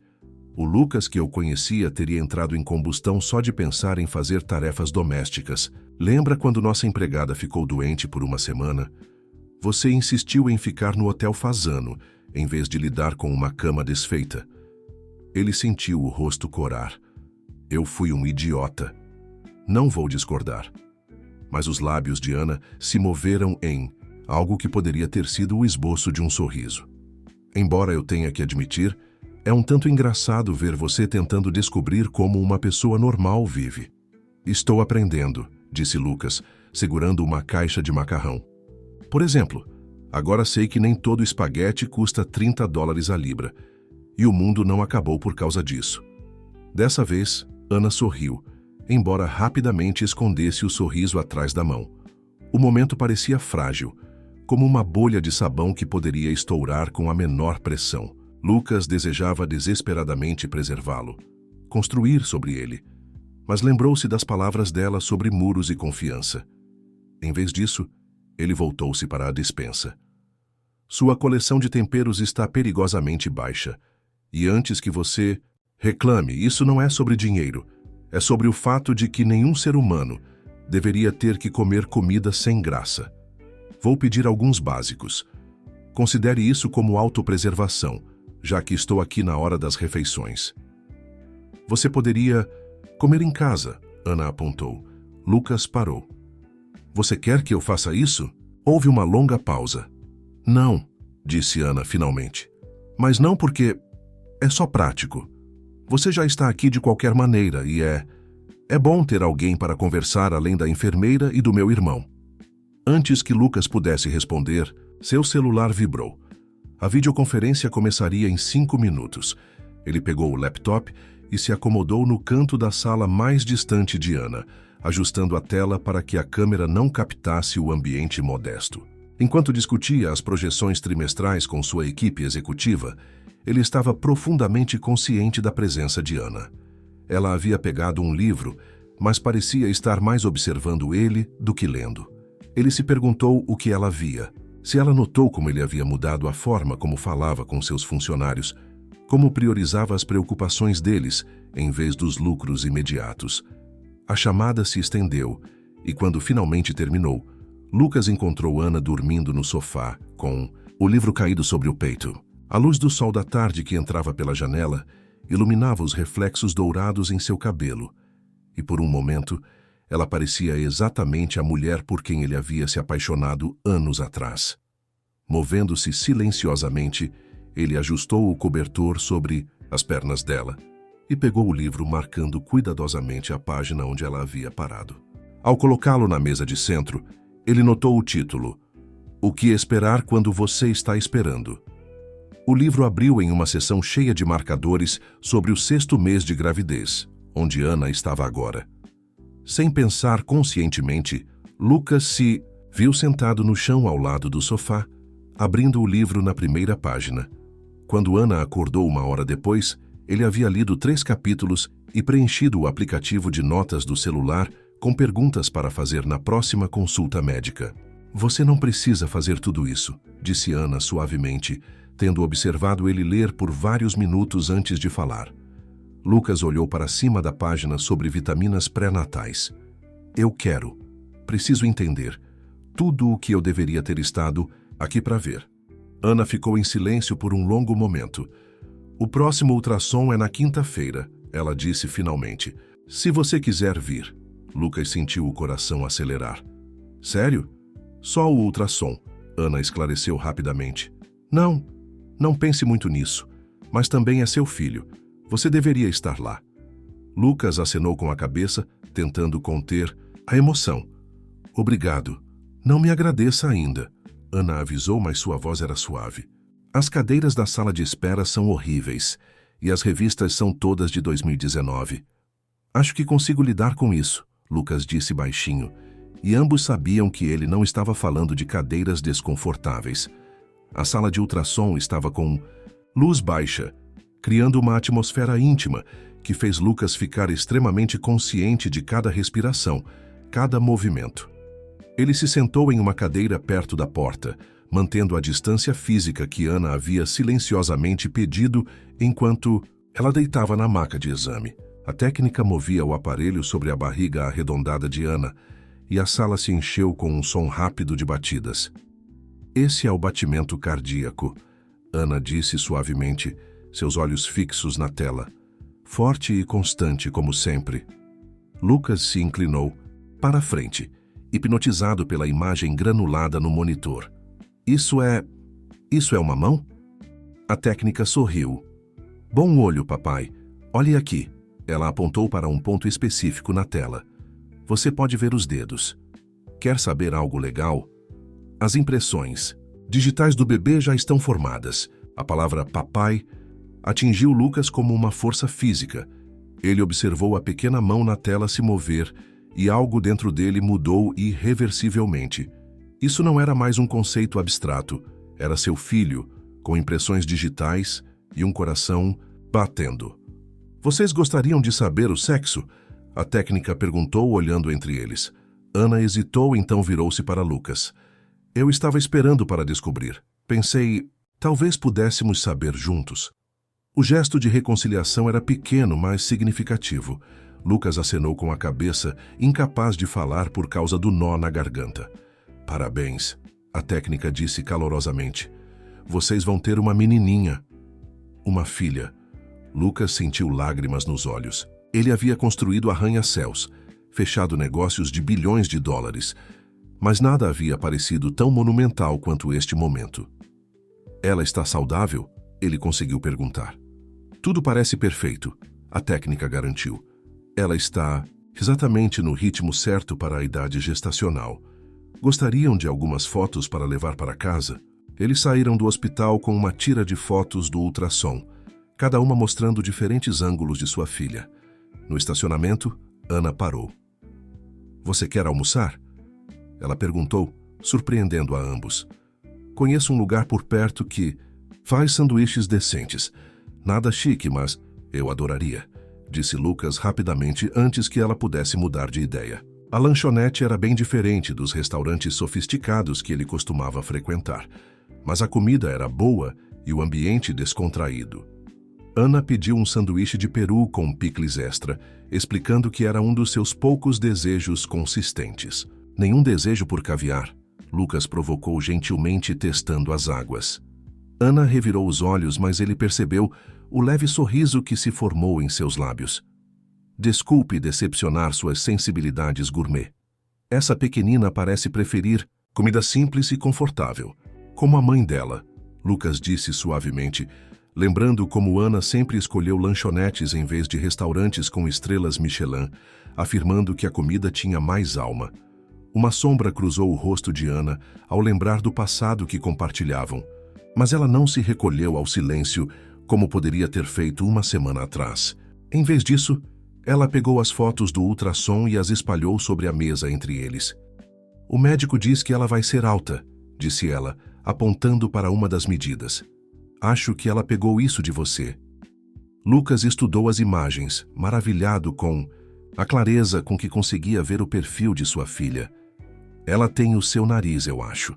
O Lucas que eu conhecia teria entrado em combustão só de pensar em fazer tarefas domésticas. Lembra quando nossa empregada ficou doente por uma semana? Você insistiu em ficar no Hotel Fasano, em vez de lidar com uma cama desfeita. Ele sentiu o rosto corar. Eu fui um idiota. Não vou discordar. Mas os lábios de Ana se moveram em algo que poderia ter sido o esboço de um sorriso. Embora eu tenha que admitir, é um tanto engraçado ver você tentando descobrir como uma pessoa normal vive. Estou aprendendo, disse Lucas, segurando uma caixa de macarrão. Por exemplo, agora sei que nem todo espaguete custa $30 a libra, e o mundo não acabou por causa disso. Dessa vez, Ana sorriu, embora rapidamente escondesse o sorriso atrás da mão. O momento parecia frágil, como uma bolha de sabão que poderia estourar com a menor pressão. Lucas desejava desesperadamente preservá-lo, construir sobre ele, mas lembrou-se das palavras dela sobre muros e confiança. Em vez disso, ele voltou-se para a despensa. Sua coleção de temperos está perigosamente baixa, e antes que você reclame, isso não é sobre dinheiro, é sobre o fato de que nenhum ser humano deveria ter que comer comida sem graça. Vou pedir alguns básicos. Considere isso como autopreservação, já que estou aqui na hora das refeições. Você poderia comer em casa, Ana apontou. Lucas parou. Você quer que eu faça isso? Houve uma longa pausa. Não, disse Ana finalmente. Mas não porque é só prático. Você já está aqui de qualquer maneira e é bom ter alguém para conversar além da enfermeira e do meu irmão. Antes que Lucas pudesse responder, seu celular vibrou. A videoconferência começaria em 5 minutos. Ele pegou o laptop e se acomodou no canto da sala mais distante de Ana, ajustando a tela para que a câmera não captasse o ambiente modesto. Enquanto discutia as projeções trimestrais com sua equipe executiva, ele estava profundamente consciente da presença de Ana. Ela havia pegado um livro, mas parecia estar mais observando ele do que lendo. Ele se perguntou o que ela via. Se ela notou como ele havia mudado a forma como falava com seus funcionários, como priorizava as preocupações deles em vez dos lucros imediatos. A chamada se estendeu e, quando finalmente terminou, Lucas encontrou Ana dormindo no sofá, com o livro caído sobre o peito. A luz do sol da tarde que entrava pela janela iluminava os reflexos dourados em seu cabelo, e por um momento ela parecia exatamente a mulher por quem ele havia se apaixonado anos atrás. Movendo-se silenciosamente, ele ajustou o cobertor sobre as pernas dela e pegou o livro, marcando cuidadosamente a página onde ela havia parado. Ao colocá-lo na mesa de centro, ele notou o título: O que esperar quando você está esperando? O livro abriu em uma seção cheia de marcadores sobre o 6º mês de gravidez, onde Ana estava agora. Sem pensar conscientemente, Lucas se viu sentado no chão ao lado do sofá, abrindo o livro na primeira página. Quando Ana acordou uma hora depois, ele havia lido 3 capítulos e preenchido o aplicativo de notas do celular com perguntas para fazer na próxima consulta médica. Você não precisa fazer tudo isso, disse Ana suavemente, tendo observado ele ler por vários minutos antes de falar. Lucas olhou para cima da página sobre vitaminas pré-natais. Eu quero. Preciso entender. Tudo o que eu deveria ter estado aqui para ver. Ana ficou em silêncio por um longo momento. O próximo ultrassom é na quinta-feira, ela disse finalmente. Se você quiser vir. Lucas sentiu o coração acelerar. Sério? Só o ultrassom, Ana esclareceu rapidamente. Não pense muito nisso, mas também é seu filho. Você deveria estar lá. Lucas acenou com a cabeça, tentando conter a emoção. Obrigado. Não me agradeça ainda, Ana avisou, mas sua voz era suave. As cadeiras da sala de espera são horríveis, e as revistas são todas de 2019. Acho que consigo lidar com isso, Lucas disse baixinho, e ambos sabiam que ele não estava falando de cadeiras desconfortáveis. A sala de ultrassom estava com luz baixa, criando uma atmosfera íntima que fez Lucas ficar extremamente consciente de cada respiração, cada movimento. Ele se sentou em uma cadeira perto da porta, mantendo a distância física que Ana havia silenciosamente pedido enquanto ela deitava na maca de exame. A técnica movia o aparelho sobre a barriga arredondada de Ana e a sala se encheu com um som rápido de batidas. Esse é o batimento cardíaco, Ana disse suavemente, seus olhos fixos na tela. Forte e constante, como sempre. Lucas se inclinou para a frente, hipnotizado pela imagem granulada no monitor. Isso é uma mão? A técnica sorriu. Bom olho, papai. Olhe aqui. Ela apontou para um ponto específico na tela. Você pode ver os dedos. Quer saber algo legal? As impressões digitais do bebê já estão formadas. A palavra papai atingiu Lucas como uma força física. Ele observou a pequena mão na tela se mover e algo dentro dele mudou irreversivelmente. Isso não era mais um conceito abstrato. Era seu filho, com impressões digitais e um coração batendo. Vocês gostariam de saber o sexo? A técnica perguntou, olhando entre eles. Ana hesitou, então virou-se para Lucas. Eu estava esperando para descobrir. Pensei, talvez pudéssemos saber juntos. O gesto de reconciliação era pequeno, mas significativo. Lucas acenou com a cabeça, incapaz de falar por causa do nó na garganta. Parabéns, a técnica disse calorosamente. Vocês vão ter uma menininha. Uma filha. Lucas sentiu lágrimas nos olhos. Ele havia construído arranha-céus, fechado negócios de bilhões de dólares, mas nada havia parecido tão monumental quanto este momento. Ela está saudável? Ele conseguiu perguntar. Tudo parece perfeito, a técnica garantiu. Ela está exatamente no ritmo certo para a idade gestacional. Gostariam de algumas fotos para levar para casa? Eles saíram do hospital com uma tira de fotos do ultrassom, cada uma mostrando diferentes ângulos de sua filha. No estacionamento, Ana parou. Você quer almoçar? Ela perguntou, surpreendendo a ambos. Conheço um lugar por perto que faz sanduíches decentes. Nada chique, mas eu adoraria, disse Lucas rapidamente antes que ela pudesse mudar de ideia. A lanchonete era bem diferente dos restaurantes sofisticados que ele costumava frequentar, mas a comida era boa e o ambiente descontraído. Ana pediu um sanduíche de peru com picles extra, explicando que era um dos seus poucos desejos consistentes. Nenhum desejo por caviar, Lucas provocou gentilmente, testando as águas. Ana revirou os olhos, mas ele percebeu o leve sorriso que se formou em seus lábios. Desculpe decepcionar suas sensibilidades gourmet. Essa pequenina parece preferir comida simples e confortável, como a mãe dela, Lucas disse suavemente, lembrando como Ana sempre escolheu lanchonetes em vez de restaurantes com estrelas Michelin, afirmando que a comida tinha mais alma. Uma sombra cruzou o rosto de Ana ao lembrar do passado que compartilhavam, mas ela não se recolheu ao silêncio como poderia ter feito uma semana atrás. Em vez disso, ela pegou as fotos do ultrassom e as espalhou sobre a mesa entre eles. O médico diz que ela vai ser alta, disse ela, apontando para uma das medidas. Acho que ela pegou isso de você. Lucas estudou as imagens, maravilhado com a clareza com que conseguia ver o perfil de sua filha. Ela tem o seu nariz, eu acho.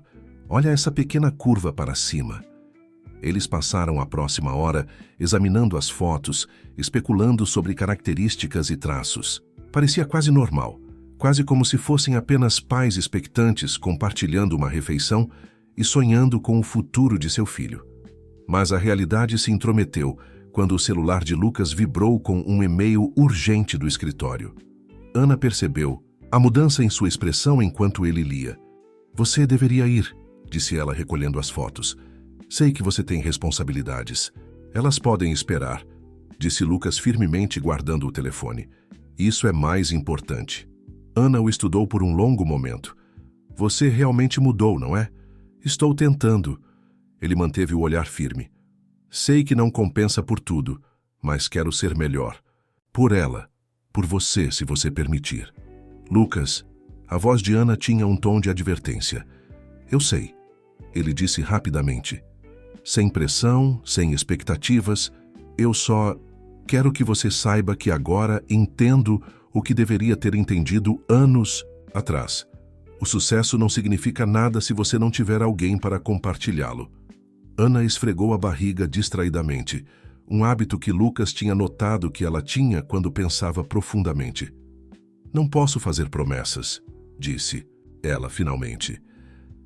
Olha essa pequena curva para cima. Eles passaram a próxima hora examinando as fotos, especulando sobre características e traços. Parecia quase normal, quase como se fossem apenas pais expectantes compartilhando uma refeição e sonhando com o futuro de seu filho. Mas a realidade se intrometeu quando o celular de Lucas vibrou com um e-mail urgente do escritório. Ana percebeu a mudança em sua expressão enquanto ele lia. Você deveria ir, disse ela recolhendo as fotos. Sei que você tem responsabilidades. Elas podem esperar, disse Lucas firmemente guardando o telefone. Isso é mais importante. Ana o estudou por um longo momento. Você realmente mudou, não é? Estou tentando. Ele manteve o olhar firme. Sei que não compensa por tudo, mas quero ser melhor. Por ela. Por você, se você permitir. Lucas, a voz de Ana tinha um tom de advertência. Eu sei. Ele disse rapidamente. Sem pressão, sem expectativas, eu só quero que você saiba que agora entendo o que deveria ter entendido anos atrás. O sucesso não significa nada se você não tiver alguém para compartilhá-lo. Ana esfregou a barriga distraidamente, um hábito que Lucas tinha notado que ela tinha quando pensava profundamente. Não posso fazer promessas, disse ela finalmente.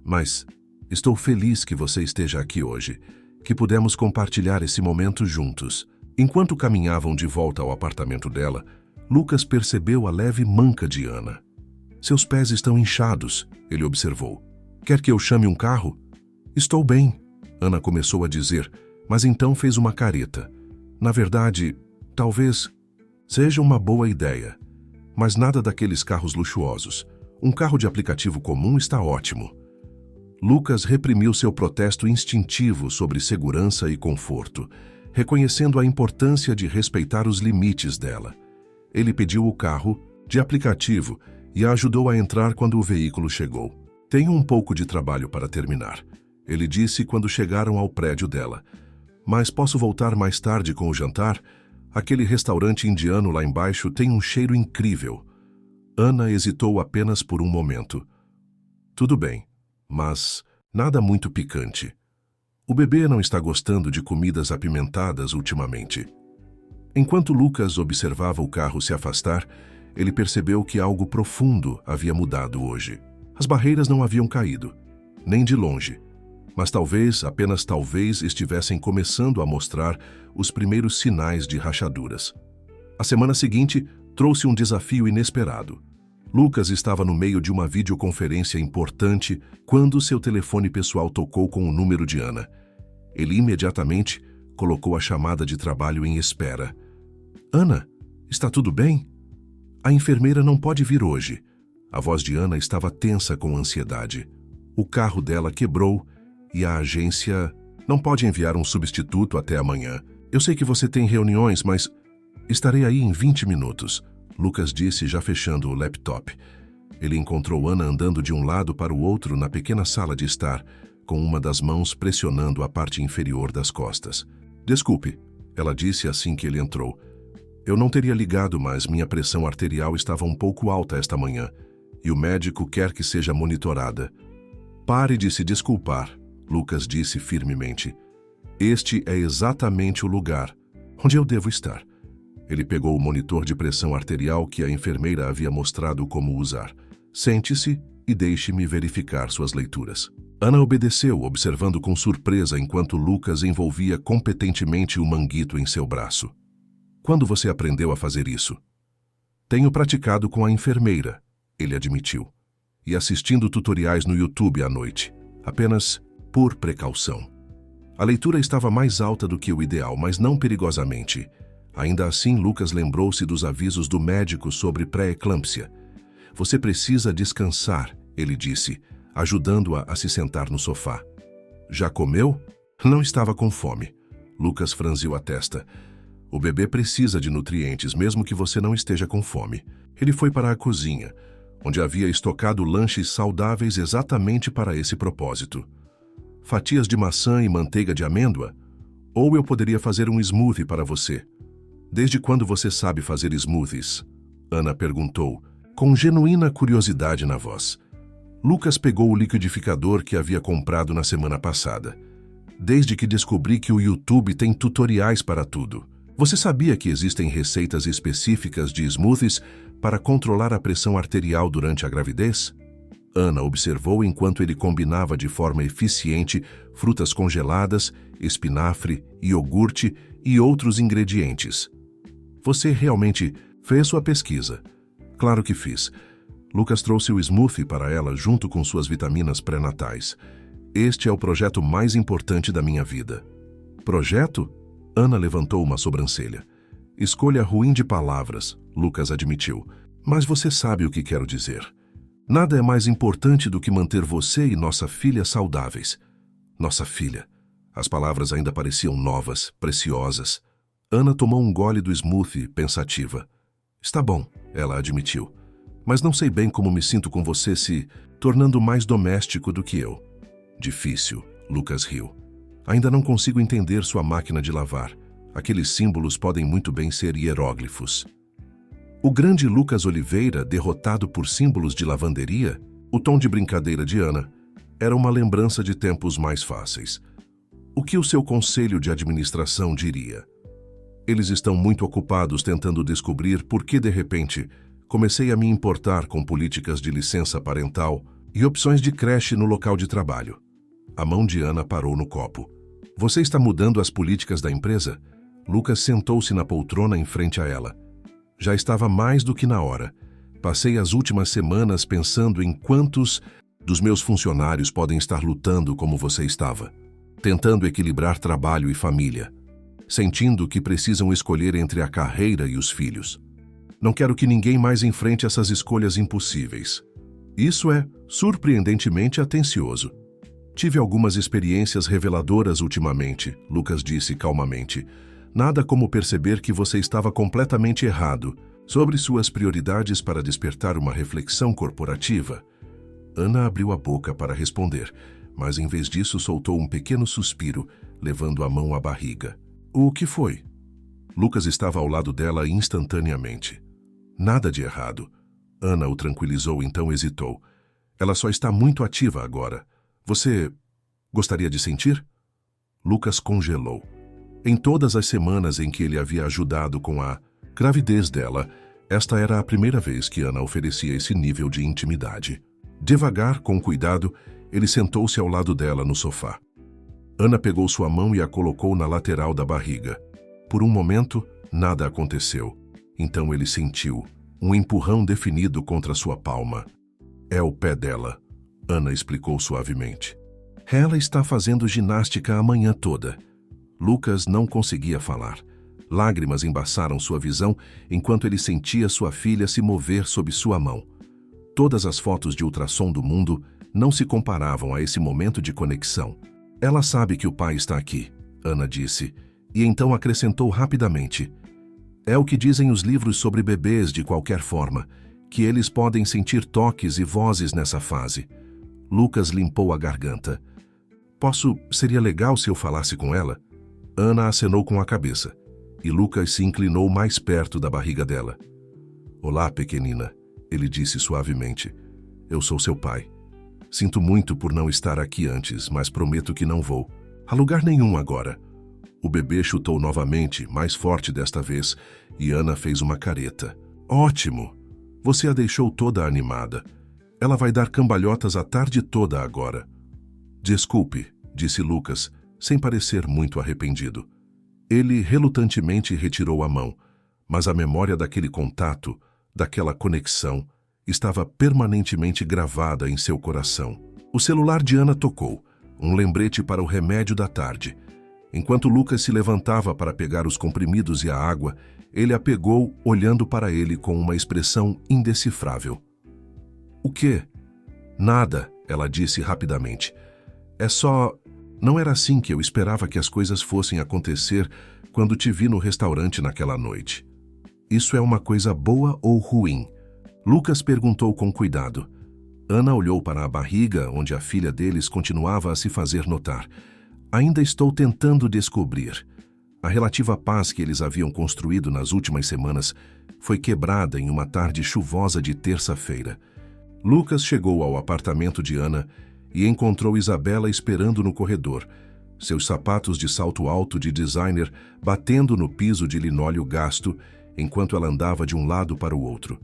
Mas estou feliz que você esteja aqui hoje, que pudemos compartilhar esse momento juntos. Enquanto caminhavam de volta ao apartamento dela, Lucas percebeu a leve manca de Ana. Seus pés estão inchados, ele observou. Quer que eu chame um carro? Estou bem, Ana começou a dizer, mas então fez uma careta. Na verdade, talvez seja uma boa ideia, mas nada daqueles carros luxuosos. Um carro de aplicativo comum está ótimo. Lucas reprimiu seu protesto instintivo sobre segurança e conforto, reconhecendo a importância de respeitar os limites dela. Ele pediu o carro, de aplicativo, e a ajudou a entrar quando o veículo chegou. Tenho um pouco de trabalho para terminar, ele disse quando chegaram ao prédio dela. Mas posso voltar mais tarde com o jantar? Aquele restaurante indiano lá embaixo tem um cheiro incrível. Ana hesitou apenas por um momento. Tudo bem, mas nada muito picante. O bebê não está gostando de comidas apimentadas ultimamente. Enquanto Lucas observava o carro se afastar, ele percebeu que algo profundo havia mudado hoje. As barreiras não haviam caído, nem de longe, mas talvez, apenas talvez, estivessem começando a mostrar os primeiros sinais de rachaduras. A semana seguinte trouxe um desafio inesperado. Lucas estava no meio de uma videoconferência importante quando seu telefone pessoal tocou com o número de Ana. Ele imediatamente colocou a chamada de trabalho em espera. Ana, está tudo bem? A enfermeira não pode vir hoje. A voz de Ana estava tensa com ansiedade. O carro dela quebrou e a agência não pode enviar um substituto até amanhã. Eu sei que você tem reuniões, mas estarei aí em 20 minutos, Lucas disse, já fechando o laptop. Ele encontrou Ana andando de um lado para o outro na pequena sala de estar, com uma das mãos pressionando a parte inferior das costas. Desculpe, ela disse assim que ele entrou. Eu não teria ligado, mas minha pressão arterial estava um pouco alta esta manhã, e o médico quer que seja monitorada. Pare de se desculpar, Lucas disse firmemente. Este é exatamente o lugar onde eu devo estar. Ele pegou o monitor de pressão arterial que a enfermeira havia mostrado como usar. Sente-se e deixe-me verificar suas leituras. Ana obedeceu, observando com surpresa enquanto Lucas envolvia competentemente o manguito em seu braço. Quando você aprendeu a fazer isso? Tenho praticado com a enfermeira, ele admitiu, e assistindo tutoriais no YouTube à noite, apenas por precaução. A leitura estava mais alta do que o ideal, mas não perigosamente. Ainda assim, Lucas lembrou-se dos avisos do médico sobre pré-eclâmpsia. Você precisa descansar, ele disse, ajudando-a a se sentar no sofá. Já comeu? Não estava com fome. Lucas franziu a testa. O bebê precisa de nutrientes, mesmo que você não esteja com fome. Ele foi para a cozinha, onde havia estocado lanches saudáveis exatamente para esse propósito. Fatias de maçã e manteiga de amêndoa? Ou eu poderia fazer um smoothie para você. Desde quando você sabe fazer smoothies? Ana perguntou, com genuína curiosidade na voz. Lucas pegou o liquidificador que havia comprado na semana passada. Desde que descobri que o YouTube tem tutoriais para tudo. Você sabia que existem receitas específicas de smoothies para controlar a pressão arterial durante a gravidez? Ana observou enquanto ele combinava de forma eficiente frutas congeladas, espinafre, iogurte e outros ingredientes. Você realmente fez sua pesquisa? Claro que fiz. Lucas trouxe o smoothie para ela junto com suas vitaminas pré-natais. Este é o projeto mais importante da minha vida. Projeto? Ana levantou uma sobrancelha. Escolha ruim de palavras, Lucas admitiu. Mas você sabe o que quero dizer. Nada é mais importante do que manter você e nossa filha saudáveis. Nossa filha. As palavras ainda pareciam novas, preciosas. Ana tomou um gole do smoothie, pensativa. Está bom, ela admitiu. Mas não sei bem como me sinto com você se tornando mais doméstico do que eu. Difícil, Lucas riu. Ainda não consigo entender sua máquina de lavar. Aqueles símbolos podem muito bem ser hieróglifos. O grande Lucas Oliveira, derrotado por símbolos de lavanderia, o tom de brincadeira de Ana, era uma lembrança de tempos mais fáceis. O que o seu conselho de administração diria? Eles estão muito ocupados tentando descobrir por que, de repente, comecei a me importar com políticas de licença parental e opções de creche no local de trabalho. A mão de Ana parou no copo. Você está mudando as políticas da empresa? Lucas sentou-se na poltrona em frente a ela. Já estava mais do que na hora. Passei as últimas semanas pensando em quantos dos meus funcionários podem estar lutando como você estava, tentando equilibrar trabalho e família, sentindo que precisam escolher entre a carreira e os filhos. Não quero que ninguém mais enfrente essas escolhas impossíveis. Isso é surpreendentemente atencioso. Tive algumas experiências reveladoras ultimamente, Lucas disse calmamente. Nada como perceber que você estava completamente errado sobre suas prioridades para despertar uma reflexão corporativa. Ana abriu a boca para responder, mas em vez disso soltou um pequeno suspiro, levando a mão à barriga. O que foi? Lucas estava ao lado dela instantaneamente. Nada de errado. Ana o tranquilizou, então hesitou. Ela só está muito ativa agora. Você gostaria de sentir? Lucas congelou. Em todas as semanas em que ele havia ajudado com a gravidez dela, esta era a primeira vez que Ana oferecia esse nível de intimidade. Devagar, com cuidado, ele sentou-se ao lado dela no sofá. Ana pegou sua mão e a colocou na lateral da barriga. Por um momento, nada aconteceu. Então ele sentiu um empurrão definido contra sua palma. É o pé dela, Ana explicou suavemente. Ela está fazendo ginástica a manhã toda. Lucas não conseguia falar. Lágrimas embaçaram sua visão enquanto ele sentia sua filha se mover sob sua mão. Todas as fotos de ultrassom do mundo não se comparavam a esse momento de conexão. Ela sabe que o pai está aqui, Ana disse, e então acrescentou rapidamente. É o que dizem os livros sobre bebês de qualquer forma, que eles podem sentir toques e vozes nessa fase. Lucas limpou a garganta. Seria legal se eu falasse com ela? Ana acenou com a cabeça, e Lucas se inclinou mais perto da barriga dela. Olá, pequenina, ele disse suavemente. Eu sou seu pai. Sinto muito por não estar aqui antes, mas prometo que não vou a lugar nenhum agora. O bebê chutou novamente, mais forte desta vez, e Ana fez uma careta. Ótimo! Você a deixou toda animada. Ela vai dar cambalhotas a tarde toda agora. Desculpe, disse Lucas, sem parecer muito arrependido. Ele relutantemente retirou a mão, mas a memória daquele contato, daquela conexão, estava permanentemente gravada em seu coração. O celular de Ana tocou, um lembrete para o remédio da tarde. Enquanto Lucas se levantava para pegar os comprimidos e a água, ele a pegou, olhando para ele com uma expressão indecifrável. O quê? Nada, ela disse rapidamente. É só... Não era assim que eu esperava que as coisas fossem acontecer quando te vi no restaurante naquela noite. Isso é uma coisa boa ou ruim? Lucas perguntou com cuidado. Ana olhou para a barriga, onde a filha deles continuava a se fazer notar. Ainda estou tentando descobrir. A relativa paz que eles haviam construído nas últimas semanas foi quebrada em uma tarde chuvosa de terça-feira. Lucas chegou ao apartamento de Ana e encontrou Isabela esperando no corredor, seus sapatos de salto alto de designer batendo no piso de linóleo gasto enquanto ela andava de um lado para o outro.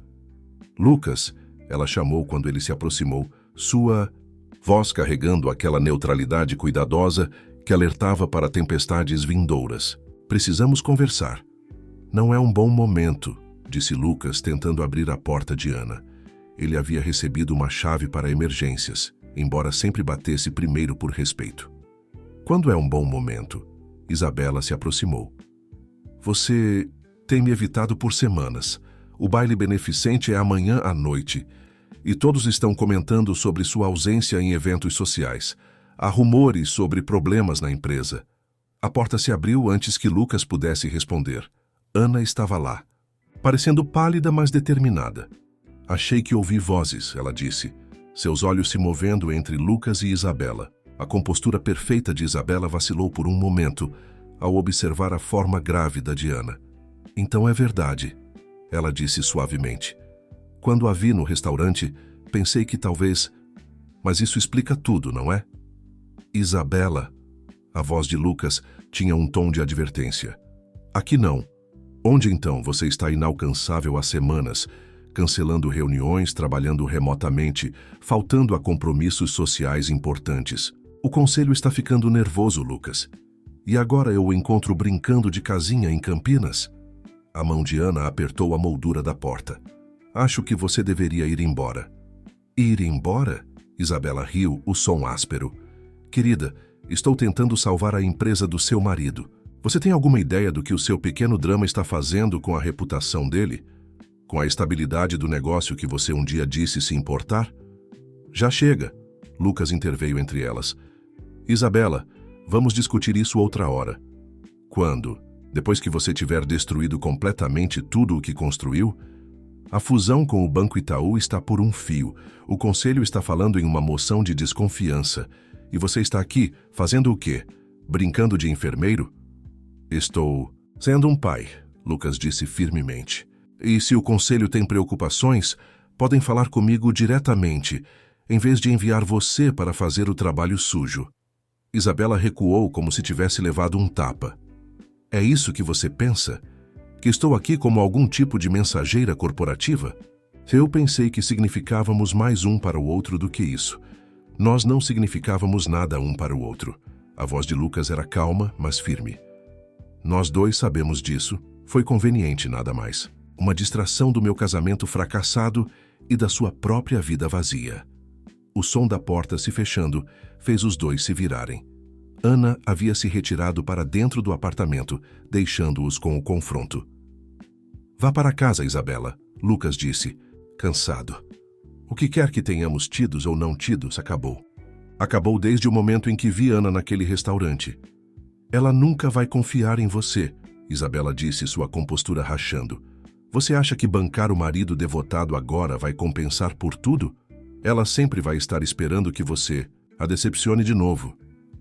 Lucas, ela chamou quando ele se aproximou, sua voz carregando aquela neutralidade cuidadosa que alertava para tempestades vindouras. Precisamos conversar. Não é um bom momento, disse Lucas, tentando abrir a porta de Ana. Ele havia recebido uma chave para emergências, embora sempre batesse primeiro por respeito. Quando é um bom momento? Isabela se aproximou. Você tem me evitado por semanas. O baile beneficente é amanhã à noite. E todos estão comentando sobre sua ausência em eventos sociais. Há rumores sobre problemas na empresa. A porta se abriu antes que Lucas pudesse responder. Ana estava lá, parecendo pálida, mas determinada. Achei que ouvi vozes, ela disse, seus olhos se movendo entre Lucas e Isabela. A compostura perfeita de Isabela vacilou por um momento, ao observar a forma grávida de Ana. Então é verdade, ela disse suavemente. Quando a vi no restaurante, pensei que talvez... Mas isso explica tudo, não é? Isabela, a voz de Lucas tinha um tom de advertência. Aqui não. Onde então você está inalcançável há semanas, cancelando reuniões, trabalhando remotamente, faltando a compromissos sociais importantes? O conselho está ficando nervoso, Lucas. E agora eu o encontro brincando de casinha em Campinas? A mão de Ana apertou a moldura da porta. Acho que você deveria ir embora. Ir embora? Isabela riu, o som áspero. Querida, estou tentando salvar a empresa do seu marido. Você tem alguma ideia do que o seu pequeno drama está fazendo com a reputação dele? Com a estabilidade do negócio que você um dia disse se importar? Já chega, Lucas interveio entre elas. Isabela, vamos discutir isso outra hora. Quando? Depois que você tiver destruído completamente tudo o que construiu? A fusão com o Banco Itaú está por um fio. O conselho está falando em uma moção de desconfiança. E você está aqui, fazendo o quê? Brincando de enfermeiro? Estou sendo um pai, Lucas disse firmemente. E se o conselho tem preocupações, podem falar comigo diretamente, em vez de enviar você para fazer o trabalho sujo. Isabela recuou como se tivesse levado um tapa. É isso que você pensa? Que estou aqui como algum tipo de mensageira corporativa? Eu pensei que significávamos mais um para o outro do que isso. Nós não significávamos nada um para o outro. A voz de Lucas era calma, mas firme. Nós dois sabemos disso. Foi conveniente, nada mais. Uma distração do meu casamento fracassado e da sua própria vida vazia. O som da porta se fechando fez os dois se virarem. Ana havia se retirado para dentro do apartamento, deixando-os com o confronto. Vá para casa, Isabela, Lucas disse, cansado. O que quer que tenhamos tidos ou não tidos, acabou. Acabou desde o momento em que vi Ana naquele restaurante. Ela nunca vai confiar em você, Isabela disse, sua compostura rachando. Você acha que bancar o marido devotado agora vai compensar por tudo? Ela sempre vai estar esperando que você a decepcione de novo.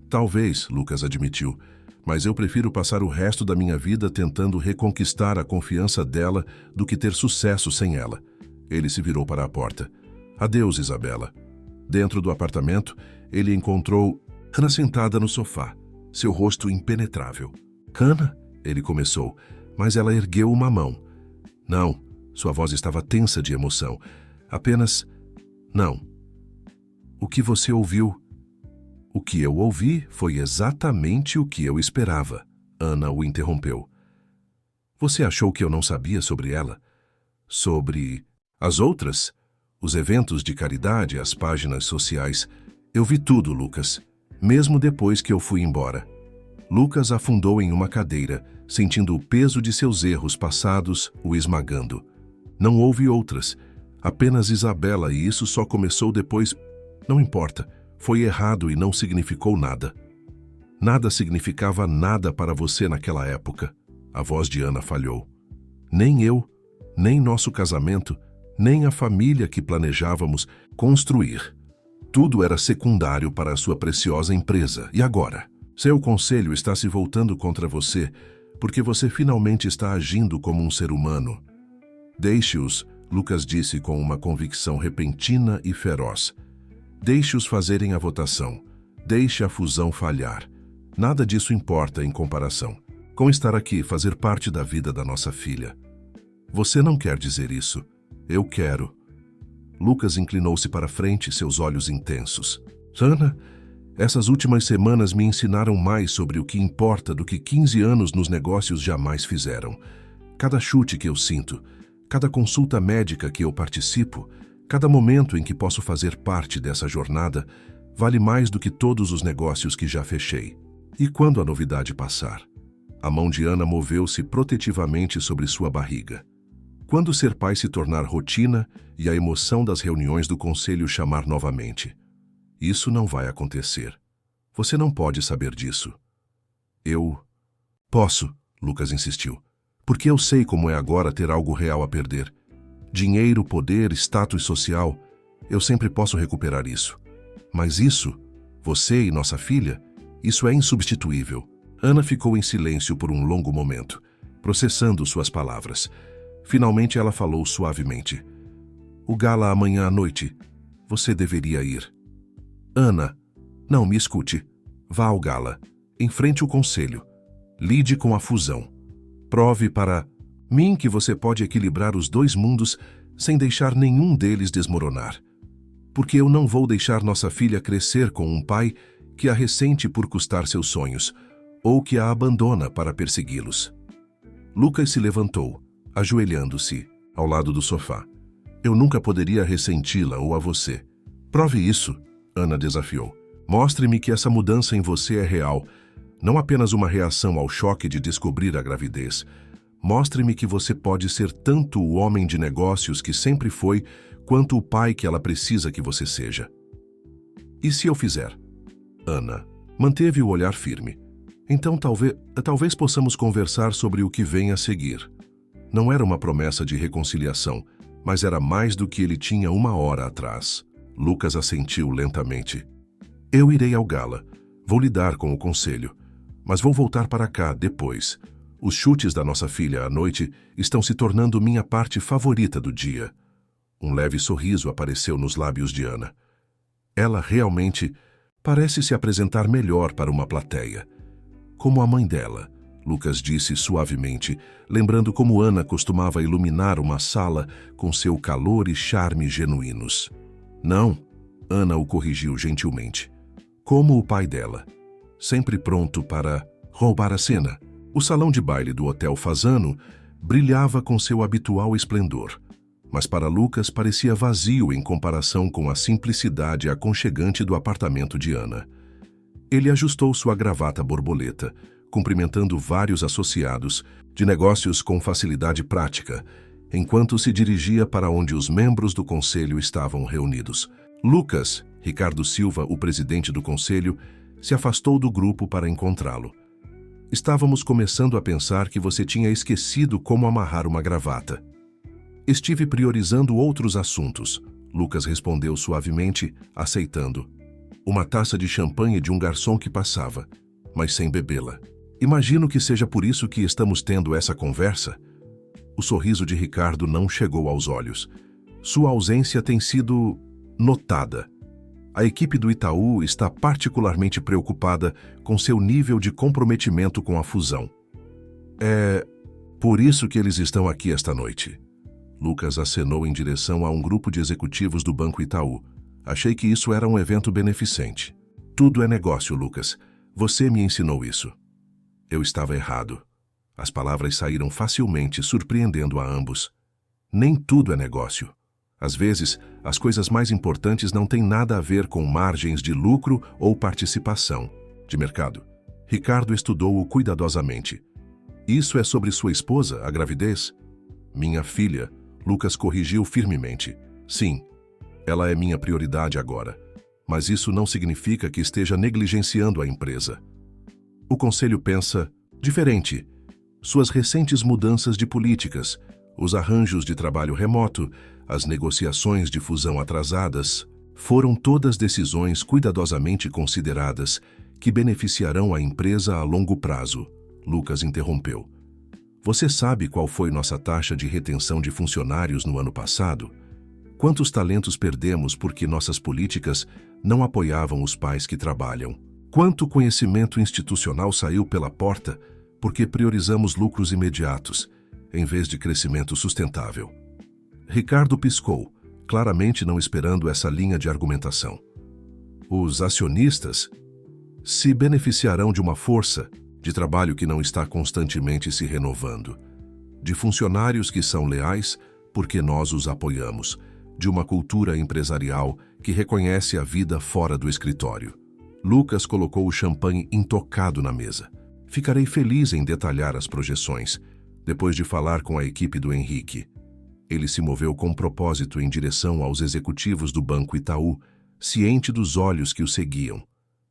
Talvez, Lucas admitiu, mas eu prefiro passar o resto da minha vida tentando reconquistar a confiança dela do que ter sucesso sem ela. Ele se virou para a porta. Adeus, Isabela. Dentro do apartamento, ele encontrou Hannah sentada no sofá, seu rosto impenetrável. Hannah? Ele começou, mas ela ergueu uma mão. Não, sua voz estava tensa de emoção. Apenas, não. O que você ouviu? O que eu ouvi foi exatamente o que eu esperava. Ana o interrompeu. Você achou que eu não sabia sobre ela? Sobre as outras? Os eventos de caridade, as páginas sociais. Eu vi tudo, Lucas, mesmo depois que eu fui embora. Lucas afundou em uma cadeira, sentindo o peso de seus erros passados o esmagando. Não houve outras, apenas Isabela, e isso só começou depois. Não importa, foi errado e não significou nada. Nada significava nada para você naquela época. A voz de Ana falhou. Nem eu, nem nosso casamento, nem a família que planejávamos construir. Tudo era secundário para a sua preciosa empresa. E agora? Seu conselho está se voltando contra você porque você finalmente está agindo como um ser humano. Deixe-os, Lucas disse com uma convicção repentina e feroz. Deixe-os fazerem a votação. Deixe a fusão falhar. Nada disso importa em comparação com estar aqui, fazer parte da vida da nossa filha. Você não quer dizer isso. Eu quero. Lucas inclinou-se para frente, seus olhos intensos. Hannah, essas últimas semanas me ensinaram mais sobre o que importa do que 15 anos nos negócios jamais fizeram. Cada chute que eu sinto, cada consulta médica que eu participo, cada momento em que posso fazer parte dessa jornada, vale mais do que todos os negócios que já fechei. E quando a novidade passar? A mão de Ana moveu-se protetivamente sobre sua barriga. Quando ser pai se tornar rotina e a emoção das reuniões do conselho chamar novamente. Isso não vai acontecer. Você não pode saber disso. Eu... Posso, Lucas insistiu. Porque eu sei como é agora ter algo real a perder. Dinheiro, poder, status social. Eu sempre posso recuperar isso. Mas isso, você e nossa filha, isso é insubstituível. Ana ficou em silêncio por um longo momento, processando suas palavras. Finalmente ela falou suavemente. O gala amanhã à noite. Você deveria ir. Ana, não me escute. Vá ao gala. Enfrente o conselho. Lide com a fusão. Prove para mim que você pode equilibrar os dois mundos sem deixar nenhum deles desmoronar. Porque eu não vou deixar nossa filha crescer com um pai que a ressente por custar seus sonhos, ou que a abandona para persegui-los. Lucas se levantou, ajoelhando-se ao lado do sofá. Eu nunca poderia ressenti-la ou a você. Prove isso, Ana desafiou. Mostre-me que essa mudança em você é real, não apenas uma reação ao choque de descobrir a gravidez. Mostre-me que você pode ser tanto o homem de negócios que sempre foi, quanto o pai que ela precisa que você seja. E se eu fizer? Ana manteve o olhar firme. Então talvez possamos conversar sobre o que vem a seguir. Não era uma promessa de reconciliação, mas era mais do que ele tinha uma hora atrás. Lucas assentiu lentamente. Eu irei ao gala. Vou lidar com o conselho. Mas vou voltar para cá depois. Os chutes da nossa filha à noite estão se tornando minha parte favorita do dia. Um leve sorriso apareceu nos lábios de Ana. Ela realmente parece se apresentar melhor para uma plateia. Como a mãe dela, Lucas disse suavemente, lembrando como Ana costumava iluminar uma sala com seu calor e charme genuínos. Não, Ana o corrigiu gentilmente. Como o pai dela, sempre pronto para roubar a cena. O salão de baile do Hotel Fasano brilhava com seu habitual esplendor, mas para Lucas parecia vazio em comparação com a simplicidade aconchegante do apartamento de Ana. Ele ajustou sua gravata borboleta, cumprimentando vários associados de negócios com facilidade prática, enquanto se dirigia para onde os membros do conselho estavam reunidos. Lucas, Ricardo Silva, o presidente do conselho, se afastou do grupo para encontrá-lo. Estávamos começando a pensar que você tinha esquecido como amarrar uma gravata. Estive priorizando outros assuntos, Lucas respondeu suavemente, aceitando. Uma taça de champanhe de um garçom que passava, mas sem bebê-la. Imagino que seja por isso que estamos tendo essa conversa. O sorriso de Ricardo não chegou aos olhos. Sua ausência tem sido notada. A equipe do Itaú está particularmente preocupada com seu nível de comprometimento com a fusão. É por isso que eles estão aqui esta noite. Lucas acenou em direção a um grupo de executivos do Banco Itaú. Achei que isso era um evento beneficente. Tudo é negócio, Lucas. Você me ensinou isso. Eu estava errado. As palavras saíram facilmente, surpreendendo a ambos. Nem tudo é negócio. Às vezes, as coisas mais importantes não têm nada a ver com margens de lucro ou participação de mercado. Ricardo estudou-o cuidadosamente. Isso é sobre sua esposa, a gravidez? Minha filha, Lucas corrigiu firmemente. Sim, ela é minha prioridade agora. Mas isso não significa que esteja negligenciando a empresa. O conselho pensa diferente. Suas recentes mudanças de políticas, os arranjos de trabalho remoto, as negociações de fusão atrasadas, foram todas decisões cuidadosamente consideradas que beneficiarão a empresa a longo prazo. Lucas interrompeu. Você sabe qual foi nossa taxa de retenção de funcionários no ano passado? Quantos talentos perdemos porque nossas políticas não apoiavam os pais que trabalham? Quanto conhecimento institucional saiu pela porta porque priorizamos lucros imediatos, em vez de crescimento sustentável? Ricardo piscou, claramente não esperando essa linha de argumentação. Os acionistas se beneficiarão de uma força de trabalho que não está constantemente se renovando, de funcionários que são leais porque nós os apoiamos, de uma cultura empresarial que reconhece a vida fora do escritório. Lucas colocou o champanhe intocado na mesa. Ficarei feliz em detalhar as projeções, depois de falar com a equipe do Henrique. Ele se moveu com propósito em direção aos executivos do Banco Itaú, ciente dos olhos que o seguiam.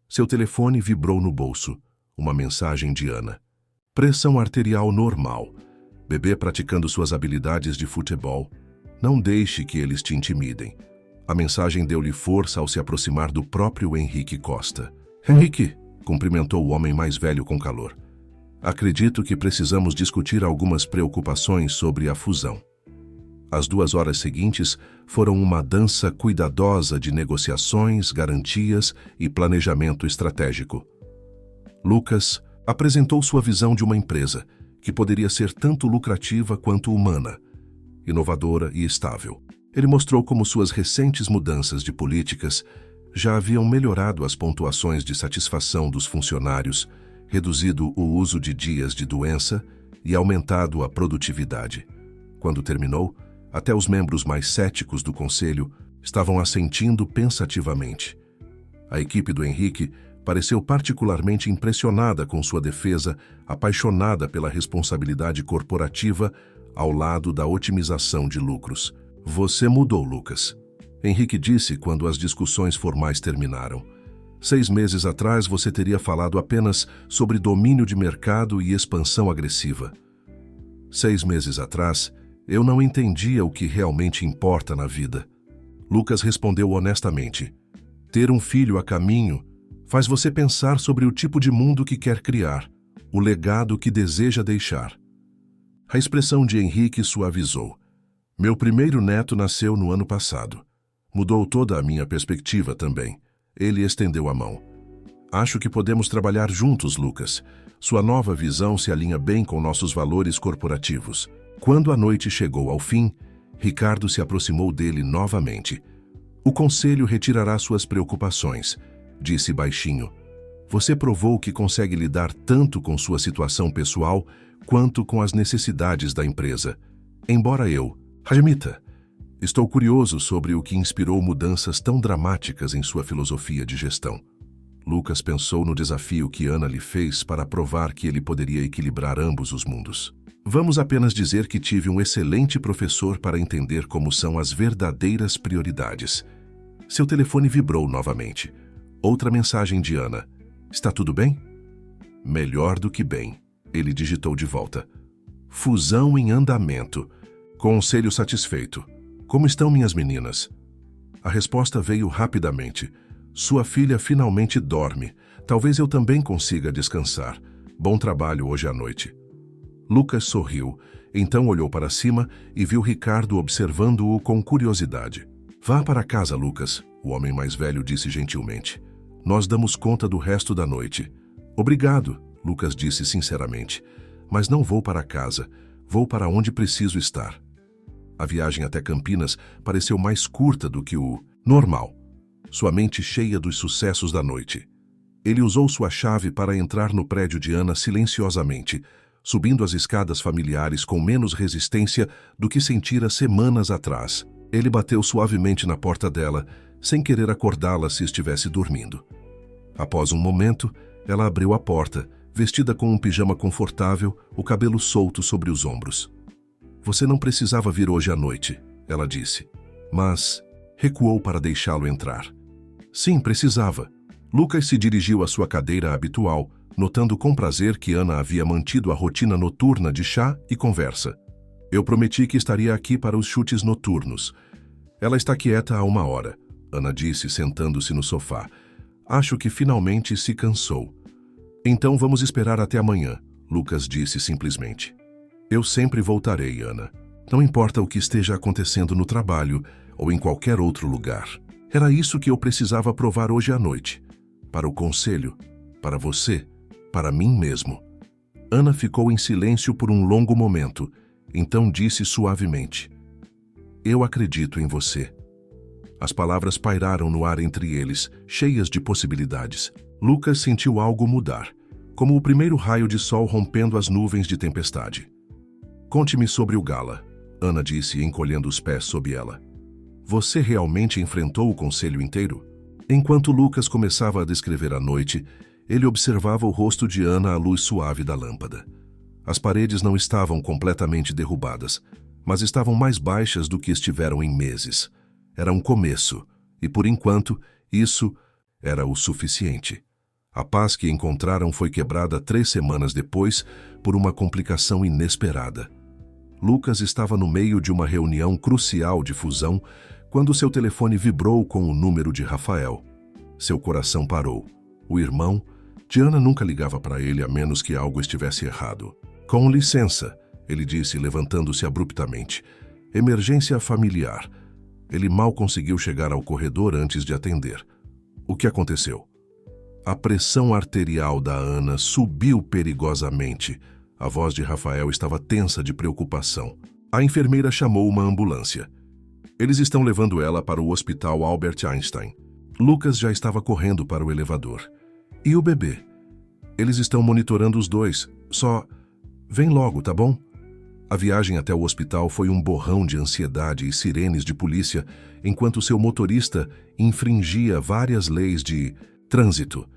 Seu telefone vibrou no bolso. Uma mensagem de Ana. Pressão arterial normal. Bebê praticando suas habilidades de futebol. Não deixe que eles te intimidem. A mensagem deu-lhe força ao se aproximar do próprio Henrique Costa. Henrique, cumprimentou o homem mais velho com calor. Acredito que precisamos discutir algumas preocupações sobre a fusão. As 2 horas seguintes foram uma dança cuidadosa de negociações, garantias e planejamento estratégico. Lucas apresentou sua visão de uma empresa que poderia ser tanto lucrativa quanto humana, inovadora e estável. Ele mostrou como suas recentes mudanças de políticas já haviam melhorado as pontuações de satisfação dos funcionários, reduzido o uso de dias de doença e aumentado a produtividade. Quando terminou, até os membros mais céticos do conselho estavam assentindo pensativamente. A equipe do Henrique pareceu particularmente impressionada com sua defesa, apaixonada pela responsabilidade corporativa ao lado da otimização de lucros. Você mudou, Lucas. Henrique disse quando as discussões formais terminaram. 6 meses atrás você teria falado apenas sobre domínio de mercado e expansão agressiva. 6 meses atrás, eu não entendia o que realmente importa na vida. Lucas respondeu honestamente. Ter um filho a caminho faz você pensar sobre o tipo de mundo que quer criar, o legado que deseja deixar. A expressão de Henrique suavizou. Meu primeiro neto nasceu no ano passado. Mudou toda a minha perspectiva também. Ele estendeu a mão. Acho que podemos trabalhar juntos, Lucas. Sua nova visão se alinha bem com nossos valores corporativos. Quando a noite chegou ao fim, Ricardo se aproximou dele novamente. O conselho retirará suas preocupações, disse baixinho. Você provou que consegue lidar tanto com sua situação pessoal quanto com as necessidades da empresa. Embora eu, admita, estou curioso sobre o que inspirou mudanças tão dramáticas em sua filosofia de gestão. Lucas pensou no desafio que Ana lhe fez para provar que ele poderia equilibrar ambos os mundos. Vamos apenas dizer que tive um excelente professor para entender como são as verdadeiras prioridades. Seu telefone vibrou novamente. Outra mensagem de Ana. Está tudo bem? Melhor do que bem. Ele digitou de volta. Fusão em andamento. Conselho satisfeito. Como estão minhas meninas? A resposta veio rapidamente. Sua filha finalmente dorme. Talvez eu também consiga descansar. Bom trabalho hoje à noite. Lucas sorriu, então olhou para cima e viu Ricardo observando-o com curiosidade. Vá para casa, Lucas, o homem mais velho disse gentilmente. Nós damos conta do resto da noite. Obrigado, Lucas disse sinceramente. Mas não vou para casa. Vou para onde preciso estar. A viagem até Campinas pareceu mais curta do que o normal. Sua mente cheia dos sucessos da noite. Ele usou sua chave para entrar no prédio de Ana silenciosamente, subindo as escadas familiares com menos resistência do que sentira semanas atrás. Ele bateu suavemente na porta dela, sem querer acordá-la se estivesse dormindo. Após um momento, ela abriu a porta, vestida com um pijama confortável, o cabelo solto sobre os ombros. Você não precisava vir hoje à noite, ela disse, mas recuou para deixá-lo entrar. Sim, precisava. Lucas se dirigiu à sua cadeira habitual, notando com prazer que Ana havia mantido a rotina noturna de chá e conversa. Eu prometi que estaria aqui para os chutes noturnos. Ela está quieta há 1 hora, Ana disse, sentando-se no sofá. Acho que finalmente se cansou. Então vamos esperar até amanhã, Lucas disse simplesmente. Eu sempre voltarei, Ana. Não importa o que esteja acontecendo no trabalho ou em qualquer outro lugar. Era isso que eu precisava provar hoje à noite. Para o conselho, para você, para mim mesmo. Ana ficou em silêncio por um longo momento, então disse suavemente. Eu acredito em você. As palavras pairaram no ar entre eles, cheias de possibilidades. Lucas sentiu algo mudar, como o primeiro raio de sol rompendo as nuvens de tempestade. Conte-me sobre o gala, Ana disse, encolhendo os pés sob ela. Você realmente enfrentou o conselho inteiro? Enquanto Lucas começava a descrever a noite, ele observava o rosto de Ana à luz suave da lâmpada. As paredes não estavam completamente derrubadas, mas estavam mais baixas do que estiveram em meses. Era um começo, e por enquanto, isso era o suficiente. A paz que encontraram foi quebrada 3 semanas depois por uma complicação inesperada. Lucas estava no meio de uma reunião crucial de fusão quando seu telefone vibrou com o número de Rafael. Seu coração parou. O irmão, Diana nunca ligava para ele a menos que algo estivesse errado. Com licença, ele disse, levantando-se abruptamente. Emergência familiar. Ele mal conseguiu chegar ao corredor antes de atender. O que aconteceu? A pressão arterial da Ana subiu perigosamente. A voz de Rafael estava tensa de preocupação. A enfermeira chamou uma ambulância. Eles estão levando ela para o Hospital Albert Einstein. Lucas já estava correndo para o elevador. E o bebê? Eles estão monitorando os dois. Vem logo, tá bom? A viagem até o hospital foi um borrão de ansiedade e sirenes de polícia, enquanto seu motorista infringia várias leis de trânsito.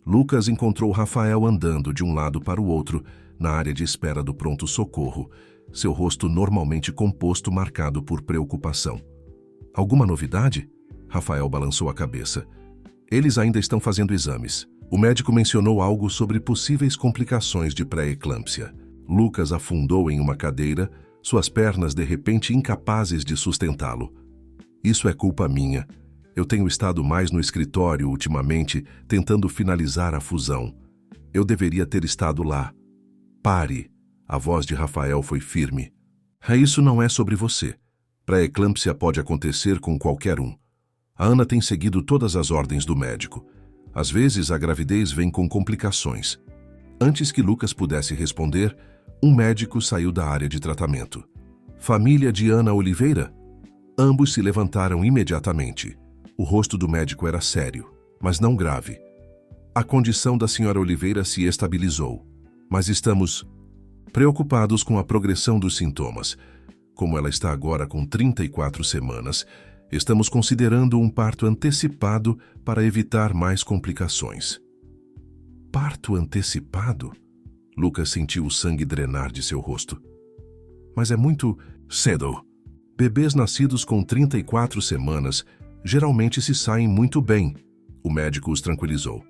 Lucas encontrou Rafael andando de um lado para o outro, na área de espera do pronto-socorro, seu rosto normalmente composto marcado por preocupação. Alguma novidade? Rafael balançou a cabeça. Eles ainda estão fazendo exames. O médico mencionou algo sobre possíveis complicações de pré-eclâmpsia. Lucas afundou em uma cadeira, suas pernas de repente incapazes de sustentá-lo. Isso é culpa minha. Eu tenho estado mais no escritório ultimamente, tentando finalizar a fusão. Eu deveria ter estado lá. Pare. A voz de Rafael foi firme. Isso não é sobre você. Pré-eclâmpsia pode acontecer com qualquer um. A Ana tem seguido todas as ordens do médico. Às vezes, a gravidez vem com complicações. Antes que Lucas pudesse responder, um médico saiu da área de tratamento. Família de Ana Oliveira? Ambos se levantaram imediatamente. O rosto do médico era sério, mas não grave. A condição da senhora Oliveira se estabilizou, mas estamos preocupados com a progressão dos sintomas. Como ela está agora com 34 semanas, estamos considerando um parto antecipado para evitar mais complicações. Parto antecipado? Lucas sentiu o sangue drenar de seu rosto. Mas é muito cedo. Bebês nascidos com 34 semanas geralmente se saem muito bem. O médico os tranquilizou.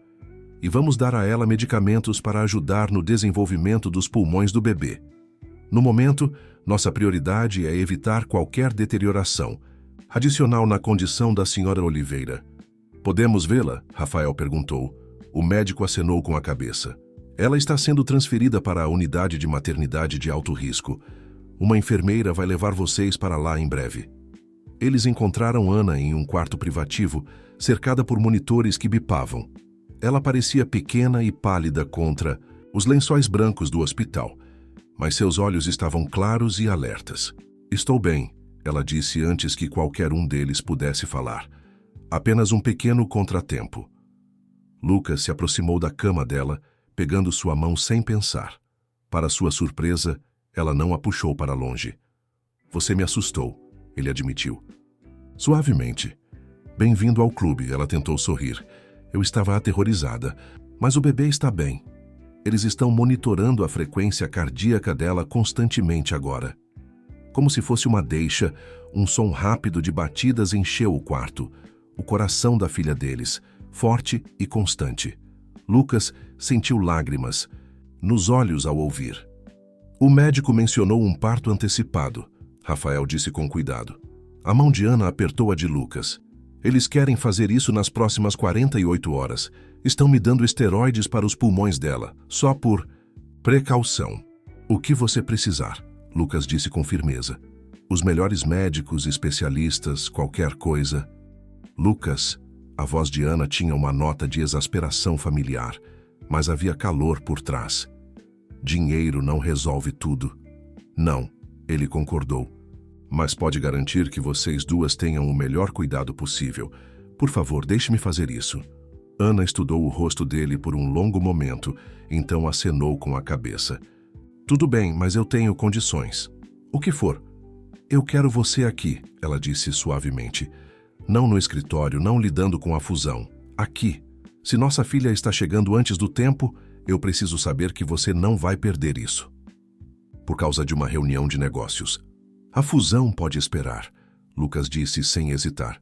E vamos dar a ela medicamentos para ajudar no desenvolvimento dos pulmões do bebê. No momento, nossa prioridade é evitar qualquer deterioração, adicional na condição da senhora Oliveira. Podemos vê-la? Rafael perguntou. O médico acenou com a cabeça. Ela está sendo transferida para a unidade de maternidade de alto risco. Uma enfermeira vai levar vocês para lá em breve. Eles encontraram Ana em um quarto privativo, cercada por monitores que bipavam. Ela parecia pequena e pálida contra os lençóis brancos do hospital, mas seus olhos estavam claros e alertas. Estou bem, ela disse antes que qualquer um deles pudesse falar. Apenas um pequeno contratempo. Lucas se aproximou da cama dela, pegando sua mão sem pensar. Para sua surpresa, ela não a puxou para longe. Você me assustou, ele admitiu. Suavemente. Bem-vindo ao clube, ela tentou sorrir. Eu estava aterrorizada, mas o bebê está bem. Eles estão monitorando a frequência cardíaca dela constantemente agora. Como se fosse uma deixa, um som rápido de batidas encheu o quarto. O coração da filha deles, forte e constante. Lucas sentiu lágrimas nos olhos ao ouvir. O médico mencionou um parto antecipado, Rafael disse com cuidado. A mão de Ana apertou a de Lucas. Eles querem fazer isso nas próximas 48 horas. Estão me dando esteroides para os pulmões dela, só por precaução. O que você precisar, Lucas disse com firmeza. Os melhores médicos, especialistas, qualquer coisa. Lucas, a voz de Ana tinha uma nota de exasperação familiar, mas havia calor por trás. Dinheiro não resolve tudo. Não, ele concordou. Mas pode garantir que vocês duas tenham o melhor cuidado possível. Por favor, deixe-me fazer isso. Ana estudou o rosto dele por um longo momento, então acenou com a cabeça. Tudo bem, mas eu tenho condições. O que for. Eu quero você aqui, ela disse suavemente. Não no escritório, não lidando com a fusão. Aqui. Se nossa filha está chegando antes do tempo, eu preciso saber que você não vai perder isso. Por causa de uma reunião de negócios. A fusão pode esperar, Lucas disse sem hesitar.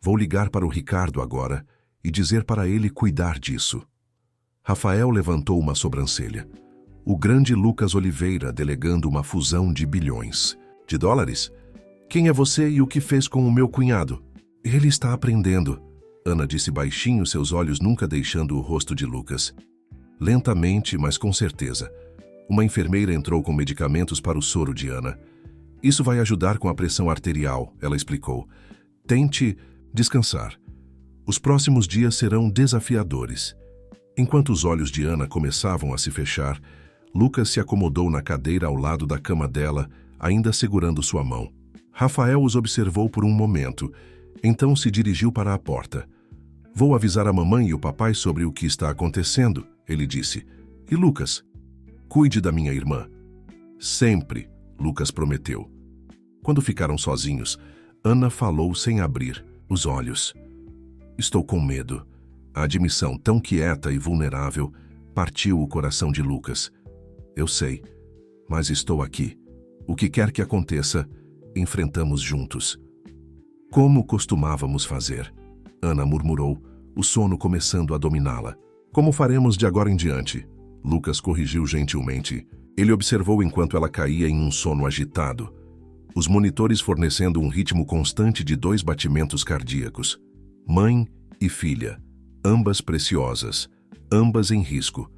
Vou ligar para o Ricardo agora e dizer para ele cuidar disso. Rafael levantou uma sobrancelha. O grande Lucas Oliveira delegando uma fusão de bilhões de dólares? Quem é você e o que fez com o meu cunhado? Ele está aprendendo, Ana disse baixinho, seus olhos nunca deixando o rosto de Lucas. Lentamente, mas com certeza. Uma enfermeira entrou com medicamentos para o soro de Ana. Isso vai ajudar com a pressão arterial, ela explicou. Tente descansar. Os próximos dias serão desafiadores. Enquanto os olhos de Ana começavam a se fechar, Lucas se acomodou na cadeira ao lado da cama dela, ainda segurando sua mão. Rafael os observou por um momento, então se dirigiu para a porta. Vou avisar a mamãe e o papai sobre o que está acontecendo, ele disse. E Lucas? Cuide da minha irmã. Sempre, Lucas prometeu. Quando ficaram sozinhos, Ana falou sem abrir os olhos. Estou com medo. A admissão tão quieta e vulnerável partiu o coração de Lucas. Eu sei, mas estou aqui. O que quer que aconteça, enfrentamos juntos. Como costumávamos fazer, Ana murmurou, o sono começando a dominá-la. Como faremos de agora em diante? Lucas corrigiu gentilmente. Ele observou enquanto ela caía em um sono agitado. Os monitores fornecendo um ritmo constante de 2 batimentos cardíacos. Mãe e filha, ambas preciosas, ambas em risco.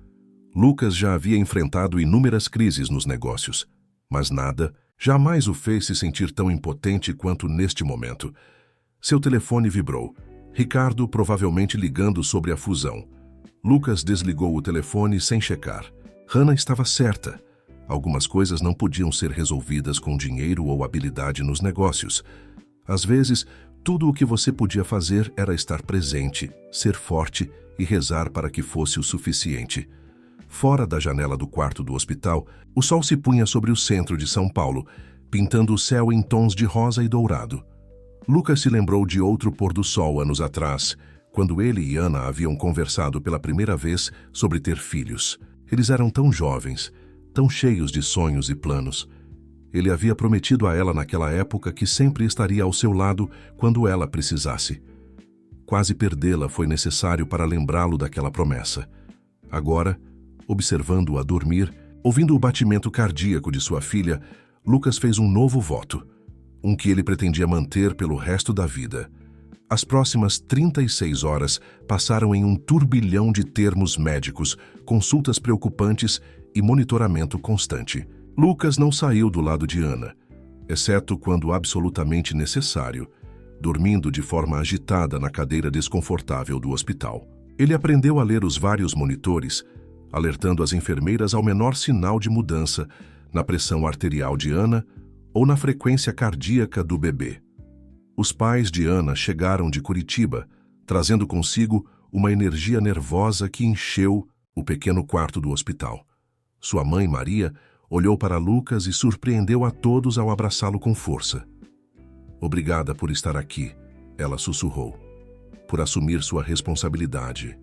Lucas já havia enfrentado inúmeras crises nos negócios, mas nada jamais o fez se sentir tão impotente quanto neste momento. Seu telefone vibrou. Ricardo provavelmente ligando sobre a fusão. Lucas desligou o telefone sem checar. Hannah estava certa. Algumas coisas não podiam ser resolvidas com dinheiro ou habilidade nos negócios. Às vezes, tudo o que você podia fazer era estar presente, ser forte e rezar para que fosse o suficiente. Fora da janela do quarto do hospital, o sol se punha sobre o centro de São Paulo, pintando o céu em tons de rosa e dourado. Lucas se lembrou de outro pôr do sol anos atrás, quando ele e Ana haviam conversado pela primeira vez sobre ter filhos. Eles eram tão jovens, tão cheios de sonhos e planos. Ele havia prometido a ela naquela época que sempre estaria ao seu lado quando ela precisasse. Quase perdê-la foi necessário para lembrá-lo daquela promessa. Agora, observando-a dormir, ouvindo o batimento cardíaco de sua filha, Lucas fez um novo voto, um que ele pretendia manter pelo resto da vida. As próximas 36 horas passaram em um turbilhão de termos médicos, consultas preocupantes e monitoramento constante. Lucas não saiu do lado de Ana, exceto quando absolutamente necessário, dormindo de forma agitada na cadeira desconfortável do hospital. Ele aprendeu a ler os vários monitores, alertando as enfermeiras ao menor sinal de mudança na pressão arterial de Ana ou na frequência cardíaca do bebê. Os pais de Ana chegaram de Curitiba, trazendo consigo uma energia nervosa que encheu o pequeno quarto do hospital. Sua mãe, Maria, olhou para Lucas e surpreendeu a todos ao abraçá-lo com força. Obrigada por estar aqui, ela sussurrou, por assumir sua responsabilidade.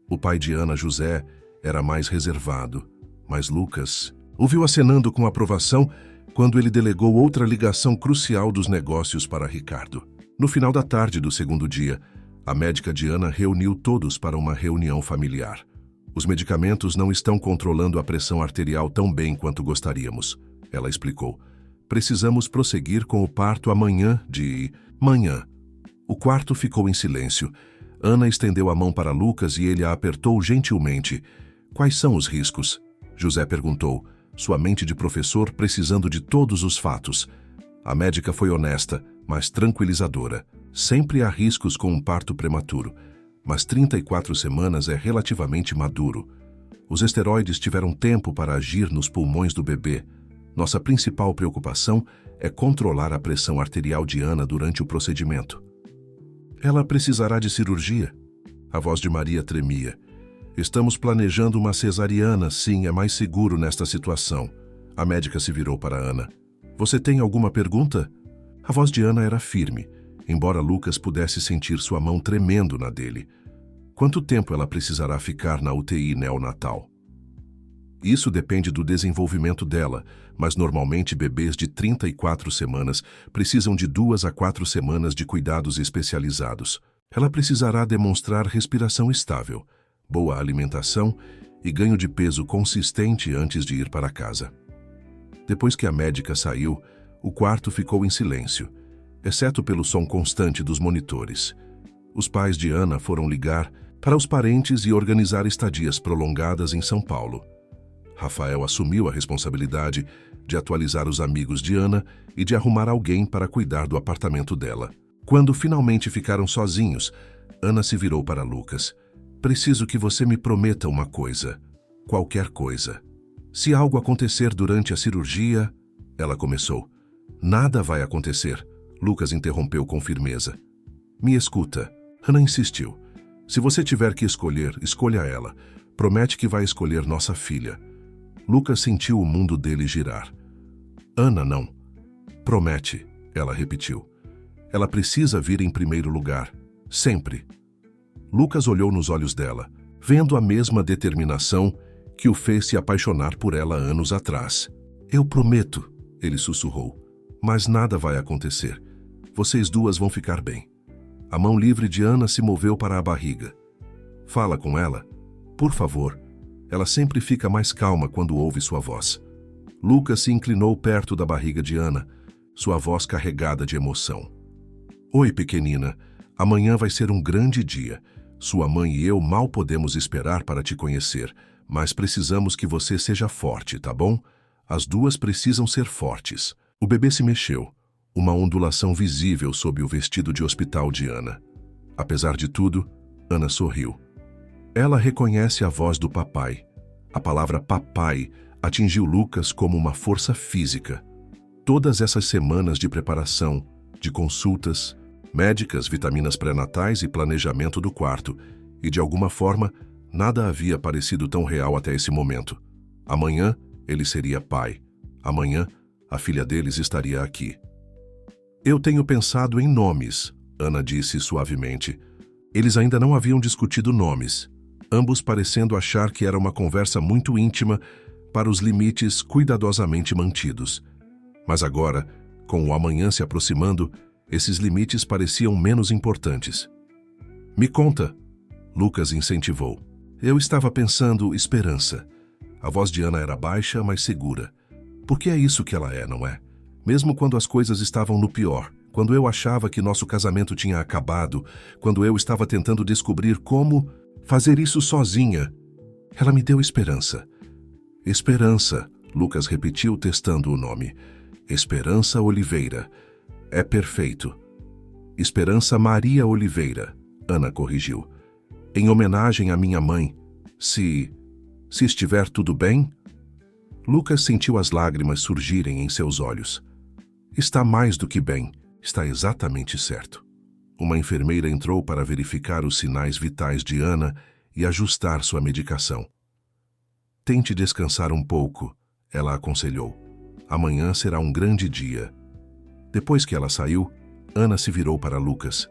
O pai de Ana, José, era mais reservado, mas Lucas o viu acenando com aprovação quando ele delegou outra ligação crucial dos negócios para Ricardo. No final da tarde do segundo dia, a médica de Ana reuniu todos para uma reunião familiar. Os medicamentos não estão controlando a pressão arterial tão bem quanto gostaríamos, ela explicou. Precisamos prosseguir com o parto amanhã manhã. O quarto ficou em silêncio. Ana estendeu a mão para Lucas e ele a apertou gentilmente. Quais são os riscos? José perguntou, sua mente de professor precisando de todos os fatos. A médica foi honesta, mas tranquilizadora. Sempre há riscos com um parto prematuro, mas 34 semanas é relativamente maduro. Os esteroides tiveram tempo para agir nos pulmões do bebê. Nossa principal preocupação é controlar a pressão arterial de Ana durante o procedimento. Ela precisará de cirurgia? A voz de Maria tremia. Estamos planejando uma cesariana, sim, é mais seguro nesta situação. A médica se virou para Ana. Você tem alguma pergunta? A voz de Ana era firme, embora Lucas pudesse sentir sua mão tremendo na dele. Quanto tempo ela precisará ficar na UTI neonatal? Isso depende do desenvolvimento dela, mas normalmente bebês de 34 semanas precisam de 2 a 4 semanas de cuidados especializados. Ela precisará demonstrar respiração estável, boa alimentação e ganho de peso consistente antes de ir para casa. Depois que a médica saiu, o quarto ficou em silêncio, exceto pelo som constante dos monitores. Os pais de Ana foram ligar para os parentes e organizar estadias prolongadas em São Paulo. Rafael assumiu a responsabilidade de atualizar os amigos de Ana e de arrumar alguém para cuidar do apartamento dela. Quando finalmente ficaram sozinhos, Ana se virou para Lucas. Preciso que você me prometa uma coisa. Qualquer coisa. Se algo acontecer durante a cirurgia... Ela começou. Nada vai acontecer. Lucas interrompeu com firmeza. Me escuta. Ana insistiu. Se você tiver que escolher, escolha ela. Promete que vai escolher nossa filha. Lucas sentiu o mundo dele girar. Ana, não. Promete, ela repetiu. Ela precisa vir em primeiro lugar. Sempre. Lucas olhou nos olhos dela, vendo a mesma determinação que o fez se apaixonar por ela anos atrás. Eu prometo, ele sussurrou. Mas nada vai acontecer. Vocês duas vão ficar bem. A mão livre de Ana se moveu para a barriga. Fala com ela, por favor. Ela sempre fica mais calma quando ouve sua voz. Lucas se inclinou perto da barriga de Ana, sua voz carregada de emoção. Oi, pequenina. Amanhã vai ser um grande dia. Sua mãe e eu mal podemos esperar para te conhecer, mas precisamos que você seja forte, tá bom? As duas precisam ser fortes. O bebê se mexeu, uma ondulação visível sob o vestido de hospital de Ana. Apesar de tudo, Ana sorriu. Ela reconhece a voz do papai. A palavra papai atingiu Lucas como uma força física. Todas essas semanas de preparação, de consultas, médicas, vitaminas pré-natais e planejamento do quarto, e de alguma forma, nada havia parecido tão real até esse momento. Amanhã, ele seria pai. Amanhã, a filha deles estaria aqui. Eu tenho pensado em nomes, Ana disse suavemente. Eles ainda não haviam discutido nomes, ambos parecendo achar que era uma conversa muito íntima para os limites cuidadosamente mantidos. Mas agora, com o amanhã se aproximando, esses limites pareciam menos importantes. Me conta, Lucas incentivou. Eu estava pensando esperança. A voz de Ana era baixa, mas segura. Porque é isso que ela é, não é? Mesmo quando as coisas estavam no pior, quando eu achava que nosso casamento tinha acabado, quando eu estava tentando descobrir como fazer isso sozinha, ela me deu esperança. Esperança, Lucas repetiu testando o nome. Esperança Oliveira. É perfeito. Esperança Maria Oliveira, Ana corrigiu. Em homenagem à minha mãe. Se estiver tudo bem? Lucas sentiu as lágrimas surgirem em seus olhos. Está mais do que bem. Está exatamente certo. Uma enfermeira entrou para verificar os sinais vitais de Ana e ajustar sua medicação. Tente descansar um pouco, ela aconselhou. Amanhã será um grande dia. Depois que ela saiu, Ana se virou para Lucas.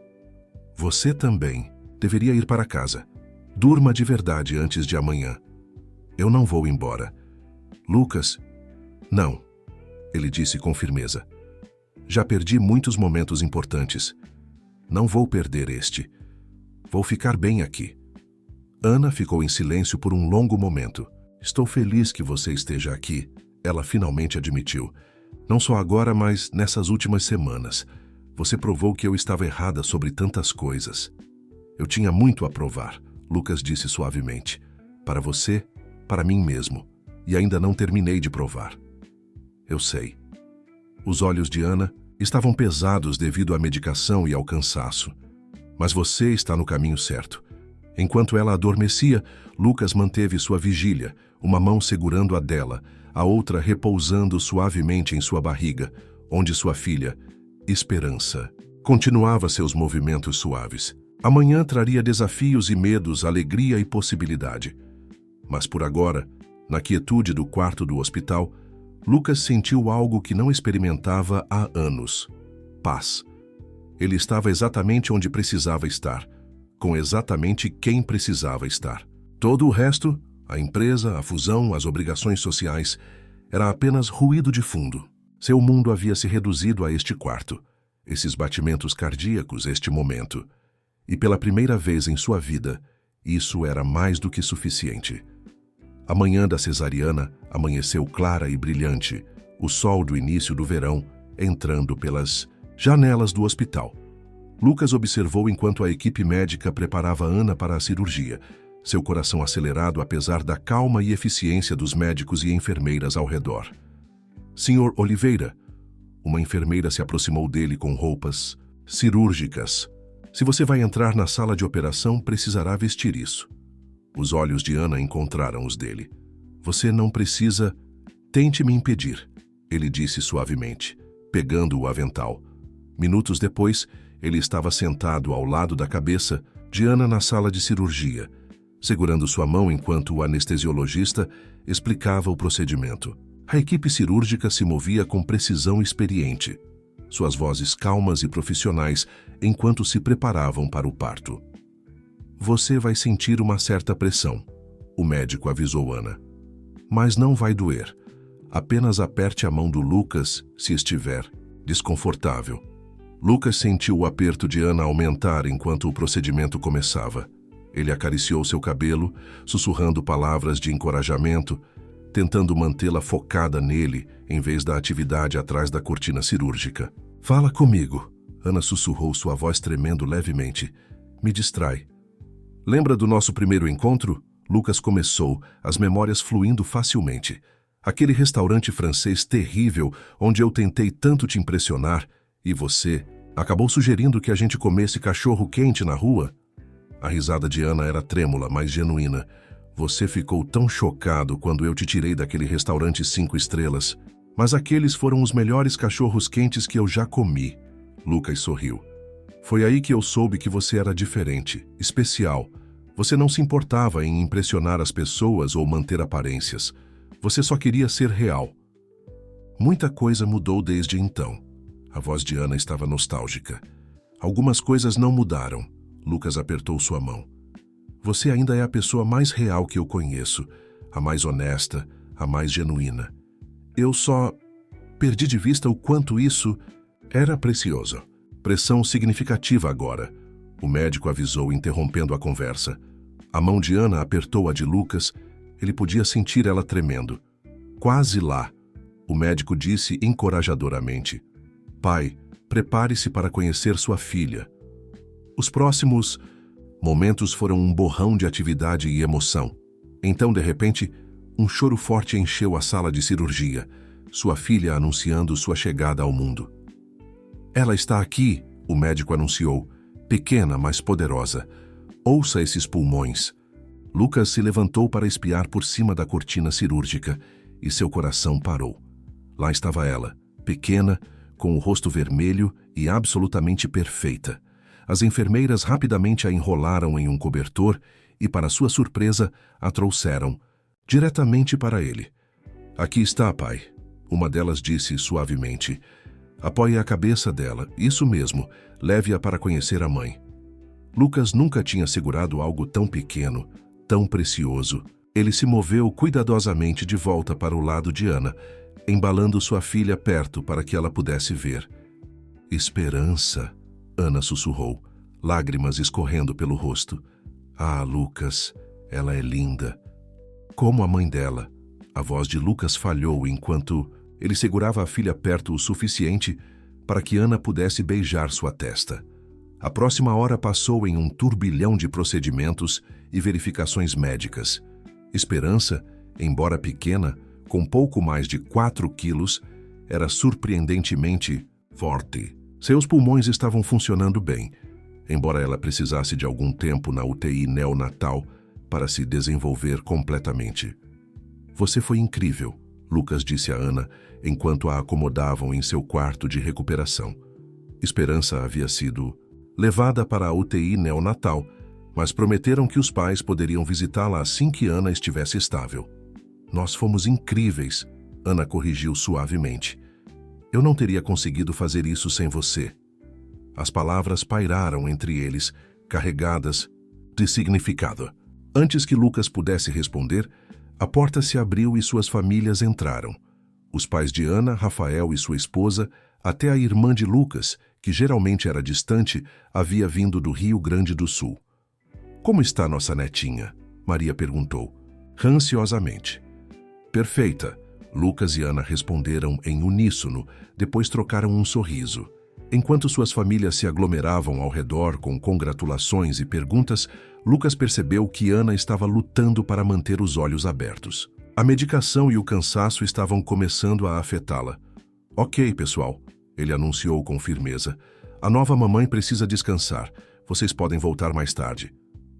Você também deveria ir para casa. Durma de verdade antes de amanhã. Eu não vou embora. Lucas, não, ele disse com firmeza. Já perdi muitos momentos importantes. Não vou perder este. Vou ficar bem aqui. Ana ficou em silêncio por um longo momento. Estou feliz que você esteja aqui, ela finalmente admitiu. Não só agora, mas nessas últimas semanas. Você provou que eu estava errada sobre tantas coisas. Eu tinha muito a provar, Lucas disse suavemente. Para você, para mim mesmo. E ainda não terminei de provar. Eu sei. Os olhos de Ana estavam pesados devido à medicação e ao cansaço. Mas você está no caminho certo. Enquanto ela adormecia, Lucas manteve sua vigília, uma mão segurando a dela, a outra repousando suavemente em sua barriga, onde sua filha, Esperança, continuava seus movimentos suaves. Amanhã traria desafios e medos, alegria e possibilidade. Mas por agora, na quietude do quarto do hospital, Lucas sentiu algo que não experimentava há anos. Paz. Ele estava exatamente onde precisava estar, com exatamente quem precisava estar. Todo o resto A empresa, a fusão, as obrigações sociais, era apenas ruído de fundo. Seu mundo havia se reduzido a este quarto, esses batimentos cardíacos, este momento. E pela primeira vez em sua vida, isso era mais do que suficiente. A manhã da cesariana amanheceu clara e brilhante, o sol do início do verão entrando pelas janelas do hospital. Lucas observou enquanto a equipe médica preparava Ana para a cirurgia, seu coração acelerado apesar da calma e eficiência dos médicos e enfermeiras ao redor. Senhor Oliveira, uma enfermeira se aproximou dele com roupas cirúrgicas. Se você vai entrar na sala de operação, precisará vestir isso. Os olhos de Ana encontraram os dele. Você não precisa... Tente me impedir, ele disse suavemente, pegando o avental. Minutos depois, ele estava sentado ao lado da cabeça de Ana na sala de cirurgia, segurando sua mão enquanto o anestesiologista explicava o procedimento. A equipe cirúrgica se movia com precisão experiente, suas vozes calmas e profissionais enquanto se preparavam para o parto. Você vai sentir uma certa pressão, o médico avisou Ana. Mas não vai doer. Apenas aperte a mão do Lucas se estiver desconfortável. Lucas sentiu o aperto de Ana aumentar enquanto o procedimento começava. Ele acariciou seu cabelo, sussurrando palavras de encorajamento, tentando mantê-la focada nele em vez da atividade atrás da cortina cirúrgica. Fala comigo, Ana sussurrou, sua voz tremendo levemente. Me distrai. Lembra do nosso primeiro encontro? Lucas começou, as memórias fluindo facilmente. Aquele restaurante francês terrível onde eu tentei tanto te impressionar e você acabou sugerindo que a gente comesse cachorro quente na rua? A risada de Ana era trêmula, mas genuína. Você ficou tão chocado quando eu te tirei daquele restaurante 5 estrelas. Mas aqueles foram os melhores cachorros quentes que eu já comi. Lucas sorriu. Foi aí que eu soube que você era diferente, especial. Você não se importava em impressionar as pessoas ou manter aparências. Você só queria ser real. Muita coisa mudou desde então. A voz de Ana estava nostálgica. Algumas coisas não mudaram. Lucas apertou sua mão. Você ainda é a pessoa mais real que eu conheço, a mais honesta, a mais genuína. Eu só perdi de vista o quanto isso era precioso. Pressão significativa agora, o médico avisou, interrompendo a conversa. A mão de Ana apertou a de Lucas, ele podia sentir ela tremendo. Quase lá, o médico disse encorajadoramente. Pai, prepare-se para conhecer sua filha. Os próximos momentos foram um borrão de atividade e emoção. Então, de repente, um choro forte encheu a sala de cirurgia, sua filha anunciando sua chegada ao mundo. Ela está aqui, o médico anunciou, pequena, mas poderosa. Ouça esses pulmões. Lucas se levantou para espiar por cima da cortina cirúrgica e seu coração parou. Lá estava ela, pequena, com o rosto vermelho e absolutamente perfeita. As enfermeiras rapidamente a enrolaram em um cobertor e, para sua surpresa, a trouxeram diretamente para ele. Aqui está, pai, uma delas disse suavemente. Apoie a cabeça dela, isso mesmo, leve-a para conhecer a mãe. Lucas nunca tinha segurado algo tão pequeno, tão precioso. Ele se moveu cuidadosamente de volta para o lado de Ana, embalando sua filha perto para que ela pudesse ver. Esperança, Ana sussurrou, lágrimas escorrendo pelo rosto. Ah, Lucas, ela é linda. Como a mãe dela. A voz de Lucas falhou enquanto ele segurava a filha perto o suficiente para que Ana pudesse beijar sua testa. A próxima hora passou em um turbilhão de procedimentos e verificações médicas. Esperança, embora pequena, com pouco mais de 4 quilos, era surpreendentemente forte. Seus pulmões estavam funcionando bem, embora ela precisasse de algum tempo na UTI neonatal para se desenvolver completamente. Você foi incrível, Lucas disse a Ana, enquanto a acomodavam em seu quarto de recuperação. Esperança havia sido levada para a UTI neonatal, mas prometeram que os pais poderiam visitá-la assim que Ana estivesse estável. Nós fomos incríveis, Ana corrigiu suavemente. Eu não teria conseguido fazer isso sem você. As palavras pairaram entre eles, carregadas de significado. Antes que Lucas pudesse responder, a porta se abriu e suas famílias entraram. Os pais de Ana, Rafael e sua esposa, até a irmã de Lucas, que geralmente era distante, havia vindo do Rio Grande do Sul. "Como está nossa netinha?" Maria perguntou, ansiosamente. "Perfeita", Lucas e Ana responderam em uníssono, depois trocaram um sorriso. Enquanto suas famílias se aglomeravam ao redor com congratulações e perguntas, Lucas percebeu que Ana estava lutando para manter os olhos abertos. A medicação e o cansaço estavam começando a afetá-la. "Ok, pessoal", ele anunciou com firmeza. "A nova mamãe precisa descansar. Vocês podem voltar mais tarde."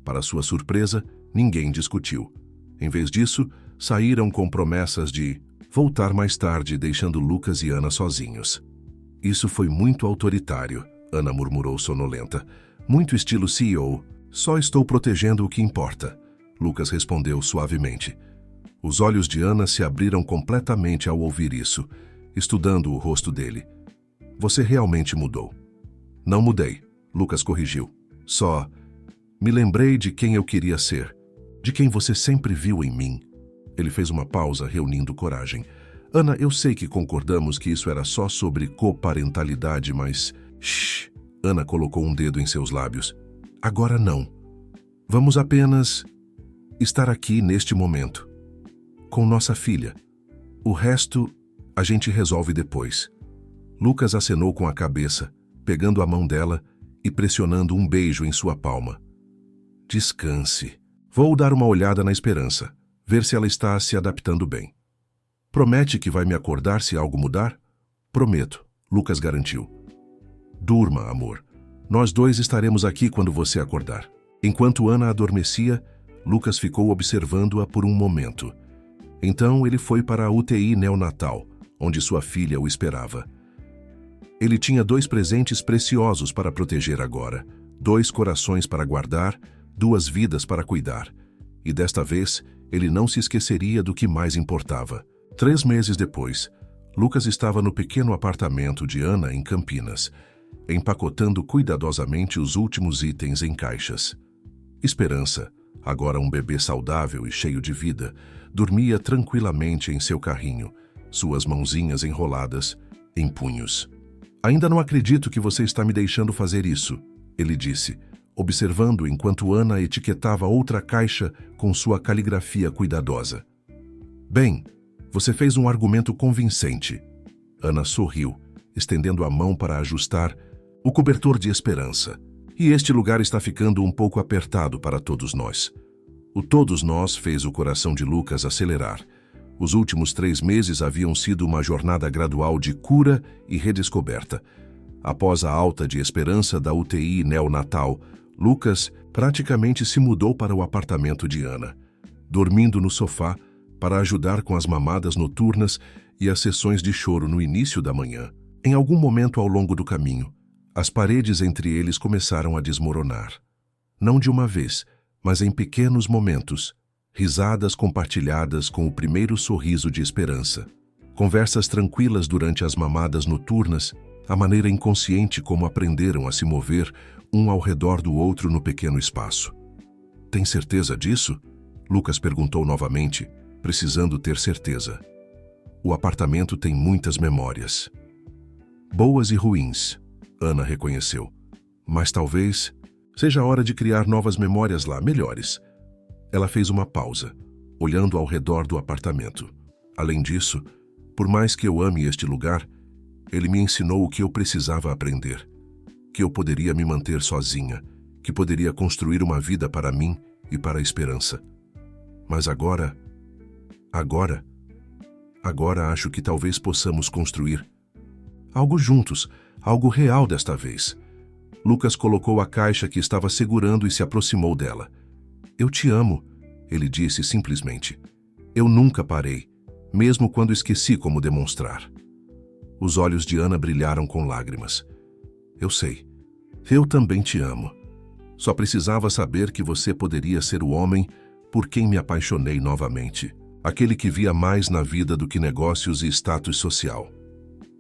Para sua surpresa, ninguém discutiu. Em vez disso, saíram com promessas de voltar mais tarde, deixando Lucas e Ana sozinhos. "Isso foi muito autoritário", Ana murmurou sonolenta. "Muito estilo CEO. Só estou protegendo o que importa", Lucas respondeu suavemente. Os olhos de Ana se abriram completamente ao ouvir isso, estudando o rosto dele. "Você realmente mudou." "Não mudei", Lucas corrigiu. "Só me lembrei de quem eu queria ser, de quem você sempre viu em mim." Ele fez uma pausa, reunindo coragem. "Ana, eu sei que concordamos que isso era só sobre coparentalidade, mas..." "Shh!" Ana colocou um dedo em seus lábios. "Agora não. Vamos apenas estar aqui neste momento, com nossa filha. O resto a gente resolve depois." Lucas acenou com a cabeça, pegando a mão dela e pressionando um beijo em sua palma. "Descanse. Vou dar uma olhada na Esperança, ver se ela está se adaptando bem." "Promete que vai me acordar se algo mudar?" "Prometo", Lucas garantiu. "Durma, amor. Nós dois estaremos aqui quando você acordar." Enquanto Ana adormecia, Lucas ficou observando-a por um momento. Então ele foi para a UTI neonatal, onde sua filha o esperava. Ele tinha 2 presentes preciosos para proteger agora, 2 corações para guardar, 2 vidas para cuidar. E desta vez, ele não se esqueceria do que mais importava. 3 meses depois, Lucas estava no pequeno apartamento de Ana em Campinas, empacotando cuidadosamente os últimos itens em caixas. Esperança, agora um bebê saudável e cheio de vida, dormia tranquilamente em seu carrinho, suas mãozinhas enroladas em punhos. "Ainda não acredito que você está me deixando fazer isso", ele disse, observando enquanto Ana etiquetava outra caixa com sua caligrafia cuidadosa. "Bem, você fez um argumento convincente." Ana sorriu, estendendo a mão para ajustar o cobertor de Esperança. "E este lugar está ficando um pouco apertado para todos nós." O "todos nós" fez o coração de Lucas acelerar. Os últimos 3 meses haviam sido uma jornada gradual de cura e redescoberta. Após a alta de Esperança da UTI neonatal, Lucas praticamente se mudou para o apartamento de Ana, dormindo no sofá para ajudar com as mamadas noturnas e as sessões de choro no início da manhã. Em algum momento ao longo do caminho, as paredes entre eles começaram a desmoronar. Não de uma vez, mas em pequenos momentos, risadas compartilhadas com o primeiro sorriso de esperança, conversas tranquilas durante as mamadas noturnas, a maneira inconsciente como aprenderam a se mover um ao redor do outro no pequeno espaço. "Tem certeza disso?" Lucas perguntou novamente, precisando ter certeza. "O apartamento tem muitas memórias. Boas e ruins", Ana reconheceu. "Mas talvez seja a hora de criar novas memórias lá, melhores." Ela fez uma pausa, olhando ao redor do apartamento. "Além disso, por mais que eu ame este lugar, ele me ensinou o que eu precisava aprender. Que eu poderia me manter sozinha, que poderia construir uma vida para mim e para a Esperança. Mas agora acho que talvez possamos construir algo juntos, algo real desta vez." Lucas colocou a caixa que estava segurando e se aproximou dela. "Eu te amo", ele disse simplesmente. "Eu nunca parei, mesmo quando esqueci como demonstrar." Os olhos de Ana brilharam com lágrimas. "Eu sei. Eu também te amo. Só precisava saber que você poderia ser o homem por quem me apaixonei novamente. Aquele que via mais na vida do que negócios e status social."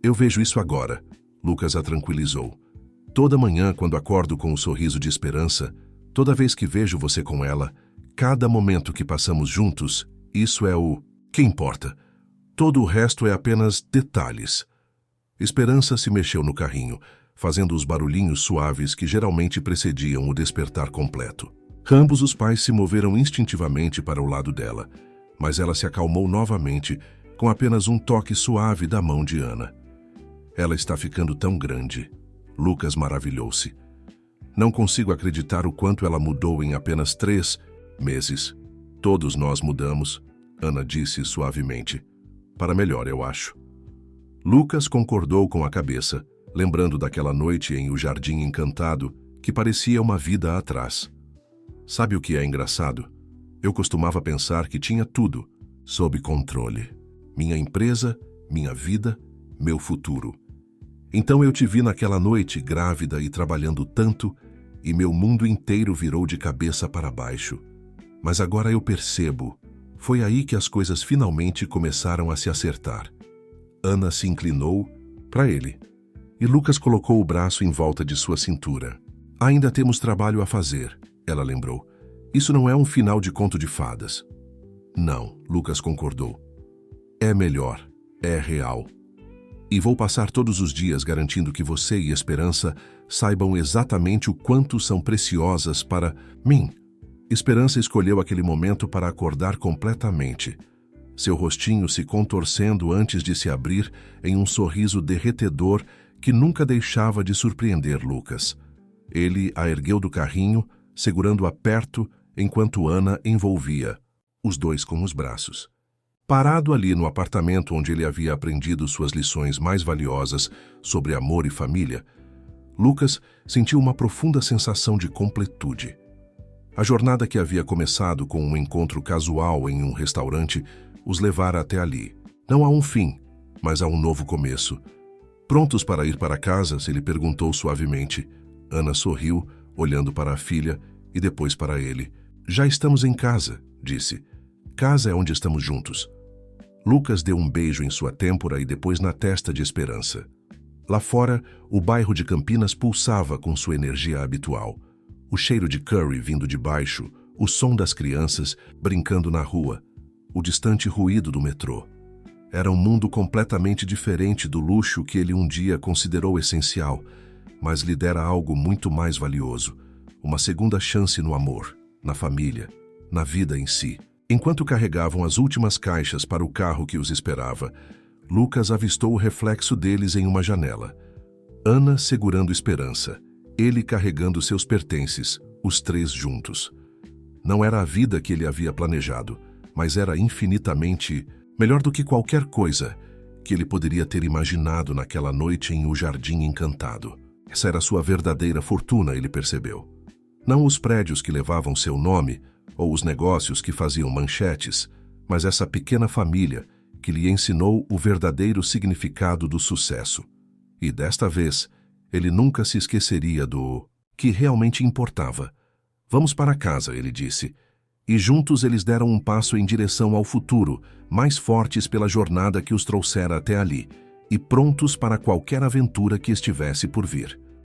"Eu vejo isso agora", Lucas a tranquilizou. "Toda manhã, quando acordo com um sorriso de esperança, toda vez que vejo você com ela, cada momento que passamos juntos, isso é o que importa. Todo o resto é apenas detalhes. Esperança se mexeu no carrinho, fazendo os barulhinhos suaves que geralmente precediam o despertar completo. Ambos os pais se moveram instintivamente para o lado dela, mas ela se acalmou novamente com apenas um toque suave da mão de Ana. Ela está ficando tão grande. Lucas maravilhou-se. Não consigo acreditar o quanto ela mudou em apenas 3 meses. Todos nós mudamos, Ana disse suavemente. Para melhor, eu acho. Lucas concordou com a cabeça, lembrando daquela noite em O Jardim Encantado, que parecia uma vida atrás. Sabe o que é engraçado? Eu costumava pensar que tinha tudo sob controle. Minha empresa, minha vida, meu futuro. Então eu te vi naquela noite grávida e trabalhando tanto, e meu mundo inteiro virou de cabeça para baixo. Mas agora eu percebo, foi aí que as coisas finalmente começaram a se acertar. Ana se inclinou para ele, e Lucas colocou o braço em volta de sua cintura. Ainda temos trabalho a fazer, ela lembrou. Isso não é um final de conto de fadas. Não, Lucas concordou. É melhor, é real. E vou passar todos os dias garantindo que você e Esperança saibam exatamente o quanto são preciosas para mim. Esperança escolheu aquele momento para acordar completamente, seu rostinho se contorcendo antes de se abrir em um sorriso derretedor que nunca deixava de surpreender Lucas. Ele a ergueu do carrinho, segurando-a perto enquanto Ana envolvia, os dois com os braços. Parado ali no apartamento onde ele havia aprendido suas lições mais valiosas sobre amor e família, Lucas sentiu uma profunda sensação de completude. A jornada que havia começado com um encontro casual em um restaurante os levara até ali. Não a um fim, mas a um novo começo. Prontos para ir para casa, ele perguntou suavemente. Ana sorriu, olhando para a filha e depois para ele. Já estamos em casa, disse. Casa é onde estamos juntos. Lucas deu um beijo em sua têmpora e depois na testa de Esperança. Lá fora, o bairro de Campinas pulsava com sua energia habitual. O cheiro de curry vindo de baixo, o som das crianças brincando na rua, o distante ruído do metrô. Era um mundo completamente diferente do luxo que ele um dia considerou essencial, mas lhe dera algo muito mais valioso, uma segunda chance no amor, na família, na vida em si. Enquanto carregavam as últimas caixas para o carro que os esperava, Lucas avistou o reflexo deles em uma janela. Ana segurando Esperança, ele carregando seus pertences, os 3 juntos. Não era a vida que ele havia planejado, mas era infinitamente melhor do que qualquer coisa que ele poderia ter imaginado naquela noite em O Jardim Encantado. Essa era sua verdadeira fortuna, ele percebeu. Não os prédios que levavam seu nome ou os negócios que faziam manchetes, mas essa pequena família que lhe ensinou o verdadeiro significado do sucesso. E desta vez, ele nunca se esqueceria do que realmente importava. Vamos para casa, ele disse. E juntos eles deram um passo em direção ao futuro, mais fortes pela jornada que os trouxera até ali, e prontos para qualquer aventura que estivesse por vir.